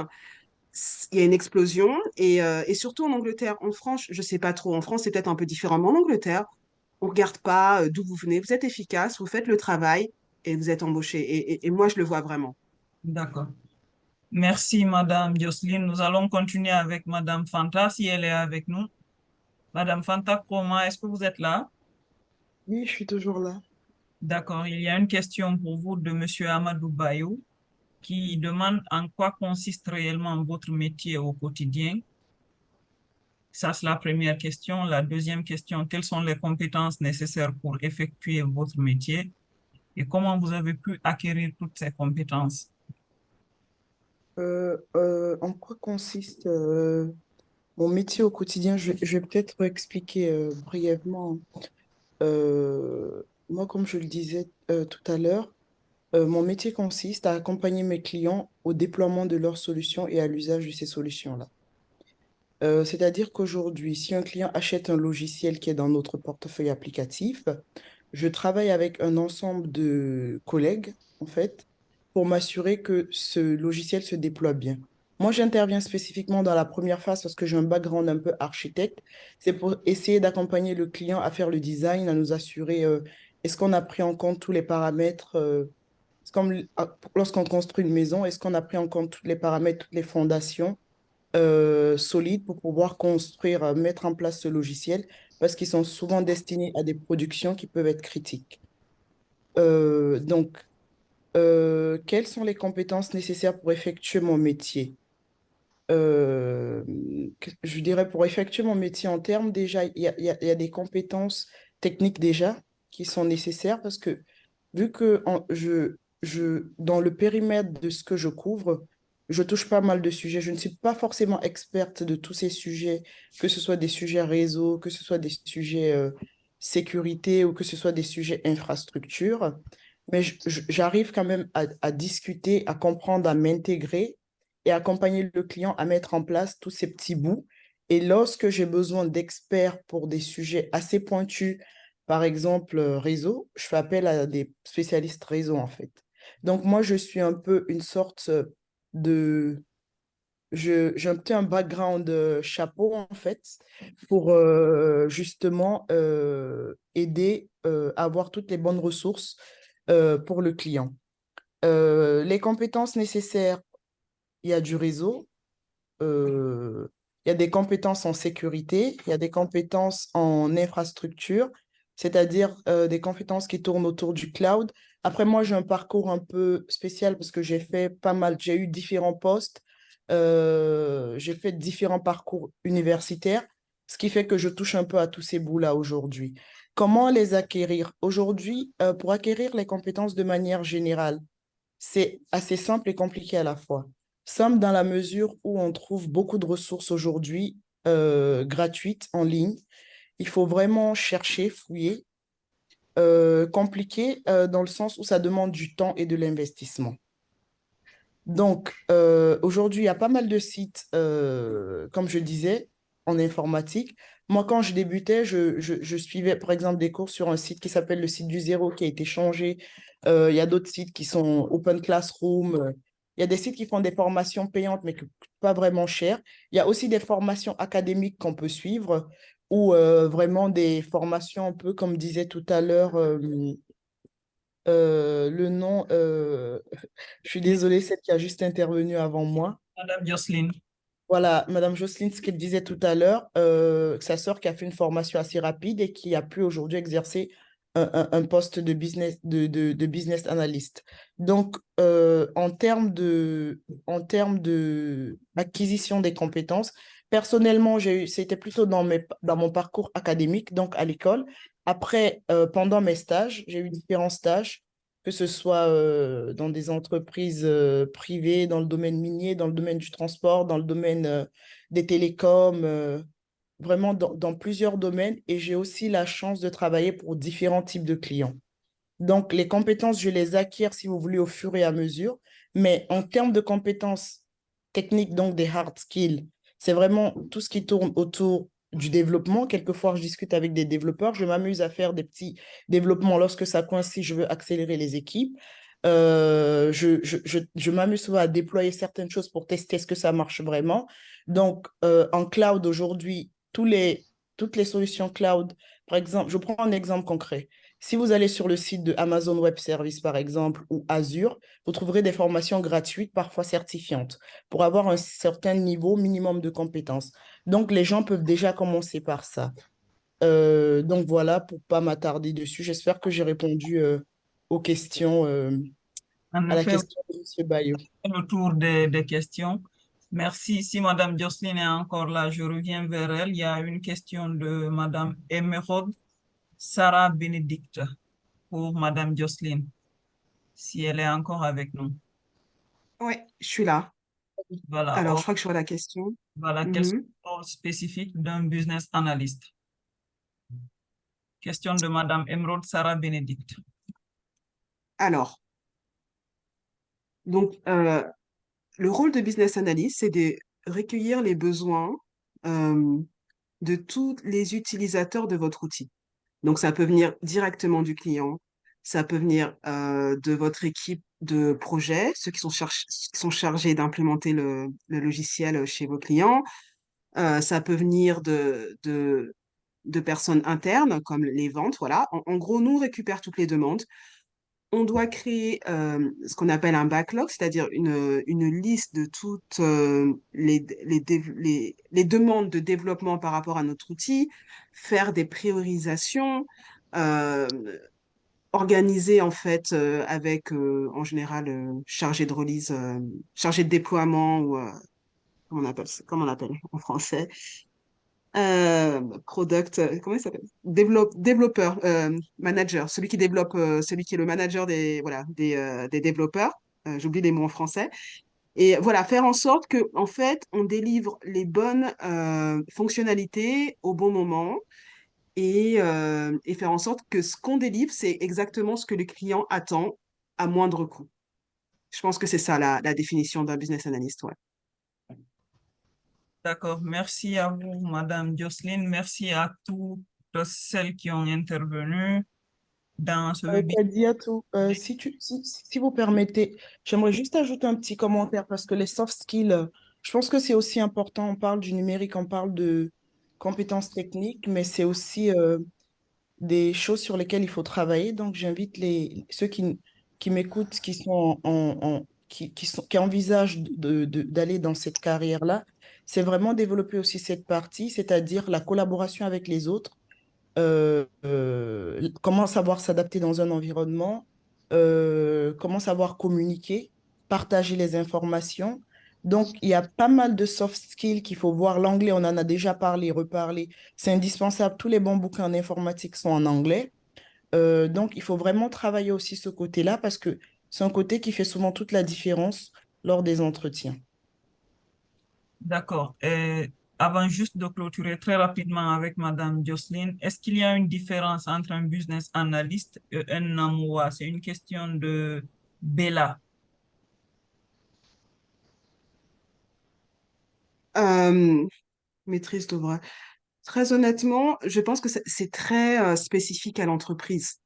il y a une explosion et surtout en Angleterre. En France, je sais pas trop. En France, c'est peut-être un peu différent, mais en Angleterre, on regarde pas d'où vous venez. Vous êtes efficace, vous faites le travail et vous êtes embauché. Et moi, je le vois vraiment. D'accord. Merci, Madame Jocelyne. Nous allons continuer avec Madame Fanta, si elle est avec nous. Madame Fanta Kroma, est-ce que vous êtes là? Oui, je suis toujours là. D'accord. Il y a une question pour vous de Monsieur Amadou Bayou qui demande en quoi consiste réellement votre métier au quotidien. Ça, c'est la première question. La deuxième question, quelles sont les compétences nécessaires pour effectuer votre métier et comment vous avez pu acquérir toutes ces compétences? En quoi consiste mon métier au quotidien? Je vais peut-être expliquer brièvement. Moi, comme je le disais tout à l'heure, mon métier consiste à accompagner mes clients au déploiement de leurs solutions et à l'usage de ces solutions-là. C'est-à-dire qu'aujourd'hui, si un client achète un logiciel qui est dans notre portefeuille applicatif, je travaille avec un ensemble de collègues, en fait, pour m'assurer que ce logiciel se déploie bien. Moi, j'interviens spécifiquement dans la première phase parce que j'ai un background un peu architecte. C'est pour essayer d'accompagner le client à faire le design, à nous assurer est-ce qu'on a pris en compte tous les paramètres, c'est comme lorsqu'on construit une maison, est-ce qu'on a pris en compte tous les paramètres, toutes les fondations solides pour pouvoir construire, mettre en place ce logiciel parce qu'ils sont souvent destinés à des productions qui peuvent être critiques. Quelles sont les compétences nécessaires pour effectuer mon métier? Euh, je dirais pour effectuer mon métier en termes, déjà, il y a des compétences techniques déjà qui sont nécessaires parce que vu que dans le périmètre de ce que je couvre, je touche pas mal de sujets. Je ne suis pas forcément experte de tous ces sujets, que ce soit des sujets réseau, que ce soit des sujets sécurité ou que ce soit des sujets infrastructure. Mais j'arrive quand même à discuter, à comprendre, à m'intégrer et accompagner le client à mettre en place tous ces petits bouts. Et lorsque j'ai besoin d'experts pour des sujets assez pointus, par exemple réseau, je fais appel à des spécialistes réseau en fait. Donc moi, je suis un peu une sorte de... J'ai un petit un background chapeau en fait pour justement aider à avoir toutes les bonnes ressources pour le client. Les compétences nécessaires, il y a du réseau, il y a des compétences en sécurité, il y a des compétences en infrastructure, c'est-à-dire des compétences qui tournent autour du cloud. Après, moi, j'ai un parcours un peu spécial parce que j'ai fait pas mal, j'ai eu différents postes, j'ai fait différents parcours universitaires, ce qui fait que je touche un peu à tous ces bouts-là aujourd'hui. Comment les acquérir? Aujourd'hui, pour acquérir les compétences de manière générale, c'est assez simple et compliqué à la fois. Simple dans la mesure où on trouve beaucoup de ressources aujourd'hui gratuites en ligne. Il faut vraiment chercher, fouiller. Compliqué dans le sens où ça demande du temps et de l'investissement. Donc, aujourd'hui, il y a pas mal de sites, comme je disais, en informatique. Moi, quand je débutais, je suivais, par exemple, des cours sur un site qui s'appelle le site du zéro, qui a été changé. Il y a d'autres sites qui sont Open Classroom. Il y a des sites qui font des formations payantes, mais qui ne coûtent pas vraiment cher. Il y a aussi des formations académiques qu'on peut suivre, ou vraiment des formations un peu, comme disait tout à l'heure, le nom, je suis désolée, celle qui a juste intervenu avant moi. Madame Jocelyne. Voilà, Madame Jocelyne, ce qu'elle disait tout à l'heure, sa sœur qui a fait une formation assez rapide et qui a pu aujourd'hui exercer un poste de de business analyst. Donc, en termes de acquisition des compétences, personnellement, c'était plutôt dans mon parcours académique, donc à l'école. Après, pendant mes stages, j'ai eu différents stages, que ce soit dans des entreprises privées, dans le domaine minier, dans le domaine du transport, dans le domaine des télécoms. vraiment dans plusieurs domaines et j'ai aussi la chance de travailler pour différents types de clients. Donc, les compétences, je les acquiers, si vous voulez, au fur et à mesure. Mais en termes de compétences techniques, donc des hard skills, c'est vraiment tout ce qui tourne autour du développement. Quelquefois, je discute avec des développeurs. Je m'amuse à faire des petits développements lorsque ça coince, si je veux accélérer les équipes. Je m'amuse souvent à déployer certaines choses pour tester est-ce que ça marche vraiment. Donc, en cloud aujourd'hui, toutes les solutions cloud, par exemple, je prends un exemple concret. Si vous allez sur le site de Amazon Web Services, par exemple, ou Azure, vous trouverez des formations gratuites, parfois certifiantes, pour avoir un certain niveau minimum de compétences. Donc, les gens peuvent déjà commencer par ça. Donc, voilà, pour ne pas m'attarder dessus. J'espère que j'ai répondu aux questions, En à la effet, question de M. Bayou. le tour des questions. Merci. Si Madame Jocelyne est encore là, je reviens vers elle. Il y a une question de Madame Emeraude Sarah Bénédicte pour Madame Jocelyne, si elle est encore avec nous. Oui, je suis là. Voilà. Alors, je crois que je vois la question. Voilà. Quels sont les rôles spécifiques d'un business analyst? Question de Madame Emeraude Sarah Bénédicte. Alors, donc, le rôle de business analyst, c'est de recueillir les besoins de tous les utilisateurs de votre outil. Donc, ça peut venir directement du client, ça peut venir de votre équipe de projet, ceux qui sont chargés d'implémenter le logiciel chez vos clients. Ça peut venir de personnes internes, comme les ventes, voilà. En gros, nous, on récupère toutes les demandes. On doit créer ce qu'on appelle un backlog, c'est-à-dire une liste de toutes les demandes de développement par rapport à notre outil, faire des priorisations, euh, organiser en fait avec en général chargé de release, chargé de déploiement ou comment on l'appelle en français, product, comment il s'appelle? Développeur, manager, celui qui développe, celui qui est le manager des développeurs. J'oublie les mots en français. Et voilà, faire en sorte que, en fait, on délivre les bonnes fonctionnalités au bon moment et faire en sorte que ce qu'on délivre, c'est exactement ce que le client attend à moindre coût. Je pense que c'est ça la définition d'un business analyst, ouais. D'accord. Merci à vous, Madame Jocelyne. Merci à toutes celles qui ont intervenu dans ce webinaire. Kadiatou, si vous permettez, j'aimerais juste ajouter un petit commentaire parce que les soft skills, je pense que c'est aussi important. On parle du numérique, on parle de compétences techniques, mais c'est aussi des choses sur lesquelles il faut travailler. Donc, j'invite ceux qui m'écoutent, qui envisagent d'aller dans cette carrière-là, c'est vraiment développer aussi cette partie, c'est-à-dire la collaboration avec les autres, comment savoir s'adapter dans un environnement, comment savoir communiquer, partager les informations. Donc, il y a pas mal de soft skills qu'il faut voir. L'anglais, on en a déjà parlé, reparlé. C'est indispensable. Tous les bons bouquins en informatique sont en anglais. Donc, il faut vraiment travailler aussi ce côté-là parce que c'est un côté qui fait souvent toute la différence lors des entretiens. D'accord. Et avant juste de clôturer très rapidement avec Madame Jocelyne, est-ce qu'il y a une différence entre un business analyst et un AMOA? C'est une question de Bella. Maîtrise d'ouvrage. Très honnêtement, je pense que c'est très spécifique à l'entreprise.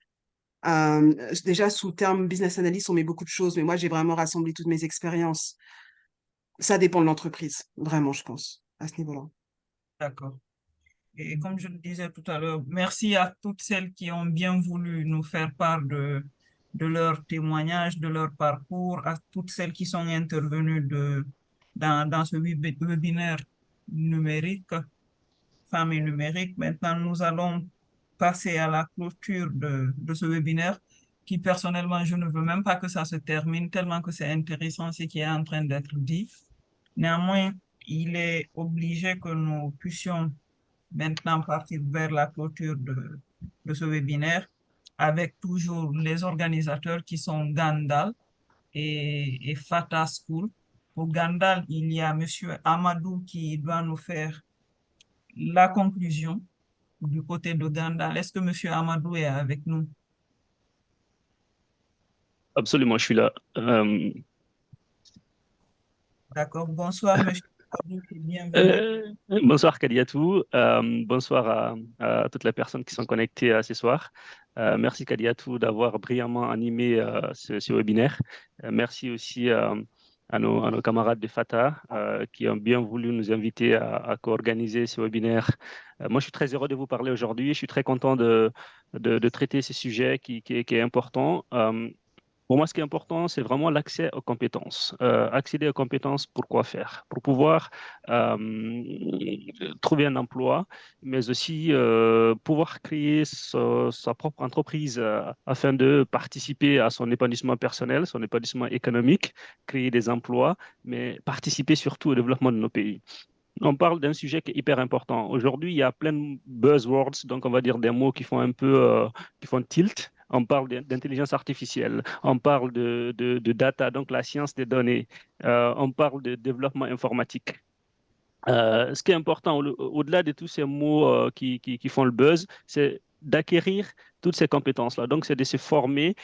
Déjà, sous le terme business analyst, on met beaucoup de choses, mais moi, j'ai vraiment rassemblé toutes mes expériences. Ça dépend de l'entreprise, vraiment, je pense, à ce niveau-là. D'accord. Et comme je le disais tout à l'heure, merci à toutes celles qui ont bien voulu nous faire part de leur témoignage, de leur parcours, à toutes celles qui sont intervenues dans ce webinaire numérique, Femmes et numérique. Maintenant, nous allons passer à la clôture de ce webinaire qui, personnellement, je ne veux même pas que ça se termine tellement que c'est intéressant ce qui est en train d'être dit. Néanmoins, il est obligé que nous puissions maintenant partir vers la clôture de ce webinaire avec toujours les organisateurs qui sont Gandal et Fata School. Pour Gandal, il y a Monsieur Amadou qui doit nous faire la conclusion du côté de Gandal. Est-ce que M. Amadou est avec nous? Absolument, je suis là. D'accord. Bonsoir, M. Amadou, et bienvenue. Bonsoir Kadiatou, bonsoir à toutes les personnes qui sont connectées ce soir. Merci Kadiatou d'avoir brillamment animé ce webinaire. Merci aussi à nos camarades de FATA qui ont bien voulu nous inviter à co-organiser ce webinaire. Moi, je suis très heureux de vous parler aujourd'hui. Je suis très content de traiter ce sujet qui est important. Pour moi, ce qui est important, c'est vraiment l'accès aux compétences. Accéder aux compétences, pour quoi faire? Pour pouvoir trouver un emploi, mais aussi pouvoir créer sa propre entreprise afin de participer à son épanouissement personnel, son épanouissement économique, créer des emplois, mais participer surtout au développement de nos pays. On parle d'un sujet qui est hyper important. Aujourd'hui, il y a plein de buzzwords, donc on va dire des mots qui font un peu, qui font tilt. On parle d'intelligence artificielle, on parle de data, donc la science des données, on parle de développement informatique. Ce qui est important, au-delà de tous ces mots qui font le buzz, c'est d'acquérir toutes ces compétences-là. Donc, c'est de se former,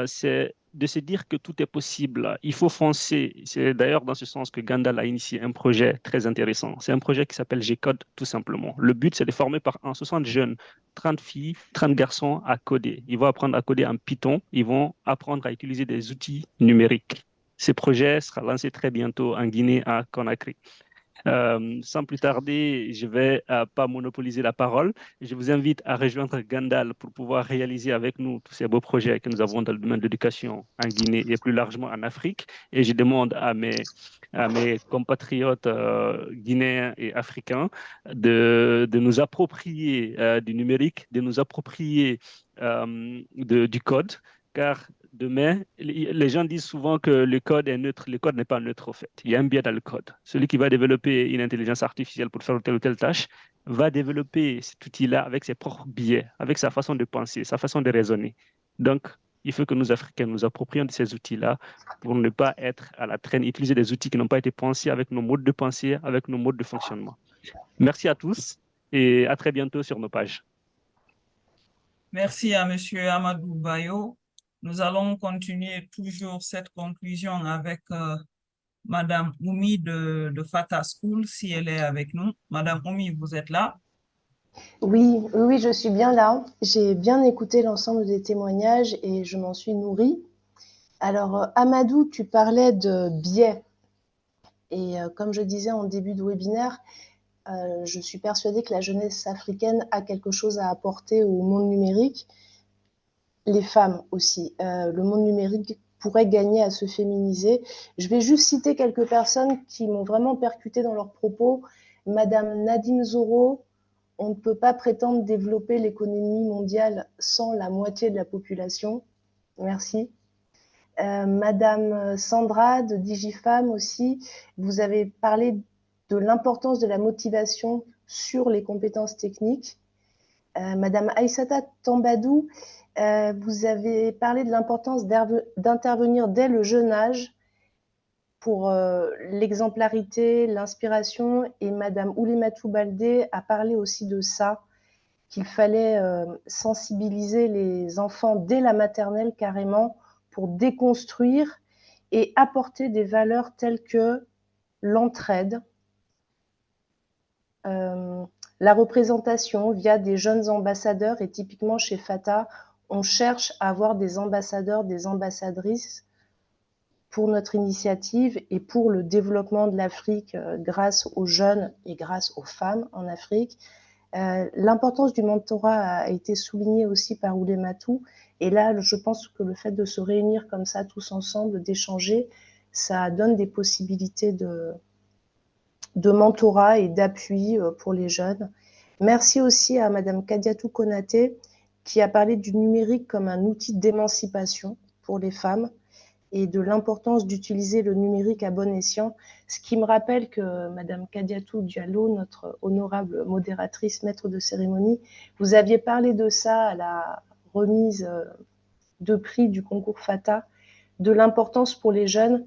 c'est de se dire que tout est possible. Il faut foncer. C'est d'ailleurs dans ce sens que Gandal a initié un projet très intéressant. C'est un projet qui s'appelle G-Code, tout simplement. Le but, c'est de former en 60 jeunes, 30 filles, 30 garçons à coder. Ils vont apprendre à coder en Python. Ils vont apprendre à utiliser des outils numériques. Ce projet sera lancé très bientôt en Guinée, à Conakry. Sans plus tarder, je ne vais pas monopoliser la parole. Je vous invite à rejoindre Gandal pour pouvoir réaliser avec nous tous ces beaux projets que nous avons dans le domaine de l'éducation en Guinée et plus largement en Afrique. Et je demande à mes compatriotes guinéens et africains de nous approprier du numérique, de nous approprier du code, car demain, les gens disent souvent que le code est neutre. Le code n'est pas neutre, au fait. Il y a un biais dans le code. Celui qui va développer une intelligence artificielle pour faire telle ou telle tâche va développer cet outil-là avec ses propres biais, avec sa façon de penser, sa façon de raisonner. Donc, il faut que nous, Africains, nous approprions de ces outils-là pour ne pas être à la traîne, utiliser des outils qui n'ont pas été pensés avec nos modes de pensée, avec nos modes de fonctionnement. Merci à tous et à très bientôt sur nos pages. Merci à M. Amadou Bayo. Nous allons continuer toujours cette conclusion avec Madame Oumi de Fata School, si elle est avec nous. Madame Oumi, vous êtes là? Oui, je suis bien là. J'ai bien écouté l'ensemble des témoignages et je m'en suis nourrie. Alors, Amadou, tu parlais de biais. Et comme je disais en début de webinaire, je suis persuadée que la jeunesse africaine a quelque chose à apporter au monde numérique. Les femmes aussi. Le monde numérique pourrait gagner à se féminiser. Je vais juste citer quelques personnes qui m'ont vraiment percuté dans leurs propos. Madame Nadine Zoro, on ne peut pas prétendre développer l'économie mondiale sans la moitié de la population. Merci. Madame Sandra de Digifam aussi, vous avez parlé de l'importance de la motivation sur les compétences techniques. Madame Aïssata Tambadou, vous avez parlé de l'importance d'intervenir dès le jeune âge pour l'exemplarité, l'inspiration, et Madame Oulimatou Baldé a parlé aussi de ça, qu'il fallait sensibiliser les enfants dès la maternelle carrément pour déconstruire et apporter des valeurs telles que l'entraide, la représentation via des jeunes ambassadeurs, et typiquement chez FATA, on cherche à avoir des ambassadeurs, des ambassadrices pour notre initiative et pour le développement de l'Afrique grâce aux jeunes et grâce aux femmes en Afrique. L'importance du mentorat a été soulignée aussi par Oulimatou, et là je pense que le fait de se réunir comme ça tous ensemble, d'échanger, ça donne des possibilités de mentorat et d'appui pour les jeunes. Merci aussi à Madame Kadiatou Konaté qui a parlé du numérique comme un outil d'émancipation pour les femmes et de l'importance d'utiliser le numérique à bon escient, ce qui me rappelle que Madame Kadiatou Diallo, notre honorable modératrice, maître de cérémonie, vous aviez parlé de ça à la remise de prix du concours FATA, de l'importance pour les jeunes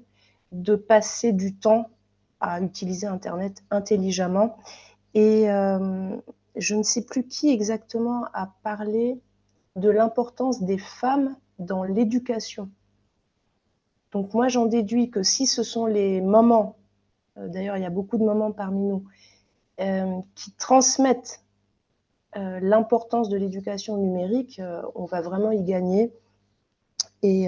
de passer du temps à utiliser Internet intelligemment. Et je ne sais plus qui exactement a parlé de l'importance des femmes dans l'éducation. Donc moi, j'en déduis que si ce sont les mamans, d'ailleurs il y a beaucoup de mamans parmi nous, qui transmettent l'importance de l'éducation numérique, on va vraiment y gagner. Et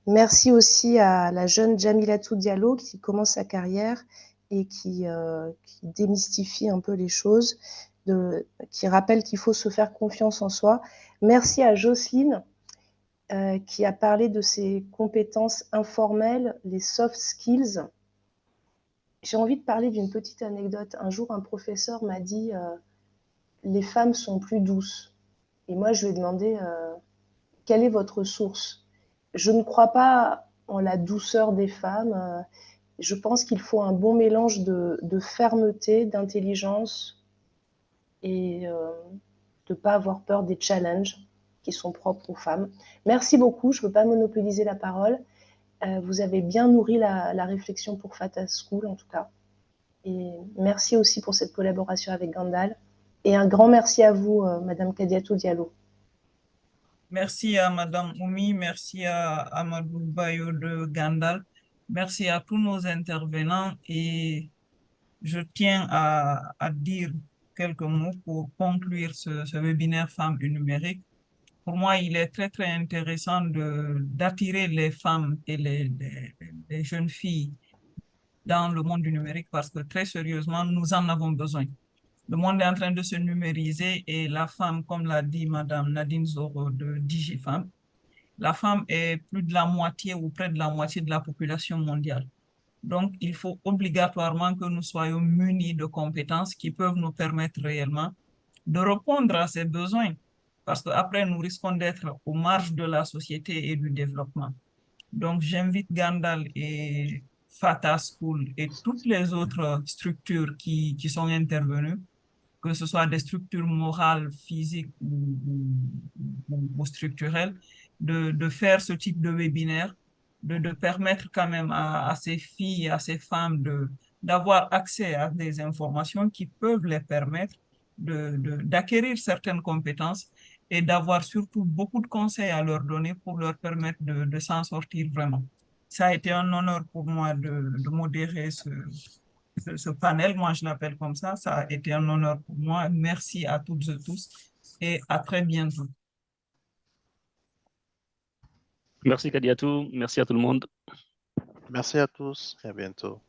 merci aussi à la jeune Jamilatou Diallo qui commence sa carrière et qui démystifie un peu les choses, qui rappelle qu'il faut se faire confiance en soi. Merci à Jocelyne qui a parlé de ses compétences informelles, les soft skills. J'ai envie de parler d'une petite anecdote. Un jour, un professeur m'a dit les femmes sont plus douces. Et moi, je lui ai demandé quelle est votre source? Je ne crois pas en la douceur des femmes. Je pense qu'il faut un bon mélange de fermeté, d'intelligence et de ne pas avoir peur des challenges qui sont propres aux femmes. Merci beaucoup. Je ne veux pas monopoliser la parole. Vous avez bien nourri la réflexion pour Fata School, en tout cas. Et merci aussi pour cette collaboration avec Gandal. Et un grand merci à vous, Madame Kadiatou Diallo. Merci à Madame Oumi, merci à Amadou Bayo de Gandal, merci à tous nos intervenants et je tiens à dire quelques mots pour conclure ce webinaire Femmes et numérique. Pour moi, il est très, très intéressant d'attirer les femmes et les jeunes filles dans le monde du numérique parce que très sérieusement, nous en avons besoin. Le monde est en train de se numériser et la femme, comme l'a dit Madame Nadine Zoro de DigiFemme, la femme est plus de la moitié ou près de la moitié de la population mondiale. Donc, il faut obligatoirement que nous soyons munis de compétences qui peuvent nous permettre réellement de répondre à ces besoins. Parce qu'après, nous risquons d'être aux marges de la société et du développement. Donc, j'invite Gandal et Fata School et toutes les autres structures qui sont intervenues, que ce soit des structures morales, physiques ou structurelles, de faire ce type de webinaire, de permettre quand même à ces filles, à ces femmes d'avoir accès à des informations qui peuvent les permettre d'acquérir certaines compétences et d'avoir surtout beaucoup de conseils à leur donner pour leur permettre de s'en sortir vraiment. Ça a été un honneur pour moi de modérer ce panel, moi je l'appelle comme ça a été un honneur pour moi. Merci à toutes et tous et à très bientôt. Merci Kadiatou, merci à tout le monde. Merci à tous et à bientôt.